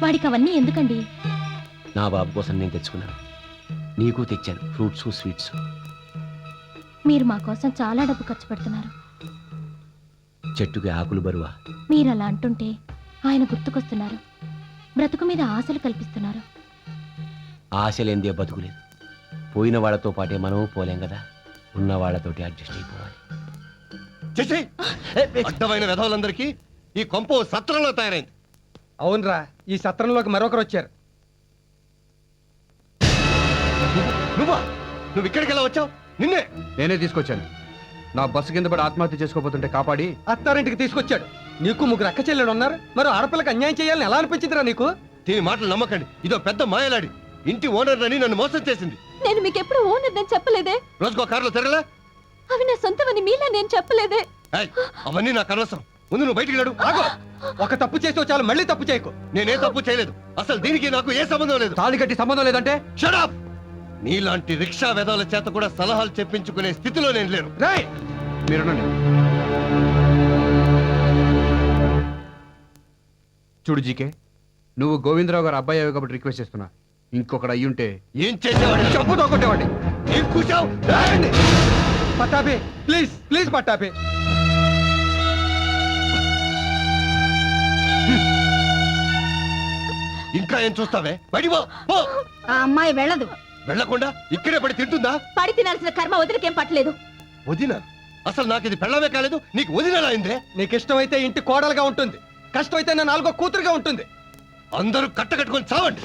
వాడికి అవన్నీ ఎందుకండి? నా బాబు కోసం నేను తెచ్చుకున్నాను, నీకు తెచ్చాను ఫ్రూట్స్ స్వీట్స్. మీరు మా కోసం చాలా డబ్బు ఖర్చు పెడుతున్నారు. చెట్టుకి ఆకులు బరువా? మీరు అలా అంటుంటే ఆయన గుర్తుకొస్తున్నారు. బ్రతుకు మీద ఆశలు కల్పిస్తున్నారు. ఆశ లేనిదే బతుకులేదు. పోయిన వాళ్ళతో పాటే మనము పోలేం కదా, ఉన్న వాళ్ళతోటి అడ్జస్ట్ అయిపోవాలి. చేసి అడ్డమైన వెధవులందరికీ ఈ కొంప సత్రంలో తయారైంది. అవునరా, ఈ సత్రంలోకి మరొకరు వచ్చారు. నువ్వా? నువ్వు ఇక్కడికి ఎలా వచ్చావు? నిన్నే నేనే తీసుకొచ్చాను. నా బస్సు కింద పడి ఆత్మహత్య చేసుకోబోతుంటే కాపాడి అత్తారింటికి తీసుకొచ్చాడు. నీకు 3 అక్క చెల్లెలు ఉన్నారు, మరి ఆడపిల్లకి అన్యాయం చేయాలని ఎలా అనిపించిందిరా నీకు? దీని మాటలు నమ్మకండి, ఇదో పెద్ద మాయలాడి. ఇంటి ఓనర్ అని నన్ను మోసం చేసింది. నేను మీకు ఎప్పుడు ఓనర్ నేను చెప్పలేదే. రోజుకో కారులో తిరగలే? అవి నా సొంతమని మీలా నేను చెప్పలేదే. ఏయ్, అవన్నీ నాకు అనవసరం. ముందు నువ్వు బయటికి నడు. ఆగో, ఒక తప్పు చేసి చాలు, మళ్ళీ తప్పు చేయకు. నేనే తప్పు చేయలేదు. అసలు దీనికి నాకు ఏ సంబంధం లేదు. తాళి కట్టి సంబంధం లేదంటే? Shut up! నీలాంటి రిక్షా వెధవుల చేత కూడా సలహాలు చెప్పించుకునే స్థితిలో నేను లేను. రేయ్, మీరునండి. చూడు జీకే, నువ్వు గోవిందరావు గారు అబ్బాయి అయ్యావు కాబట్టి రిక్వెస్ట్ చేస్తున్నా. ఇంకొకడు అయ్యుంటే ఏం చేసేవాడి? చెప్పుతో కొట్టేవాడి. ఏం కూర్చావు? పట్టాపి, ప్లీజ్ ప్లీజ్ పట్టాపి. ఇంకా ఏం చూస్తావే? బయటికి పో, పో. ఆ అమ్మాయి వెళ్ళదు. వెళ్ళకుండా ఇక్కడే పడి తింటుందా? పడి తినాల్సిన కర్మ వదిలికేం పట్టలేదు. వదినా? అసలు నాకు ఇది పెళ్ళమే కాలేదు, నీకు వదినా అయిందే. నీకు ఇష్టమైతే ఇంటి కోడలుగా ఉంటుంది, కష్టమైతే నా 4వ కూతురుగా ఉంటుంది. అందరూ కట్టకట్టుకొని చావండి.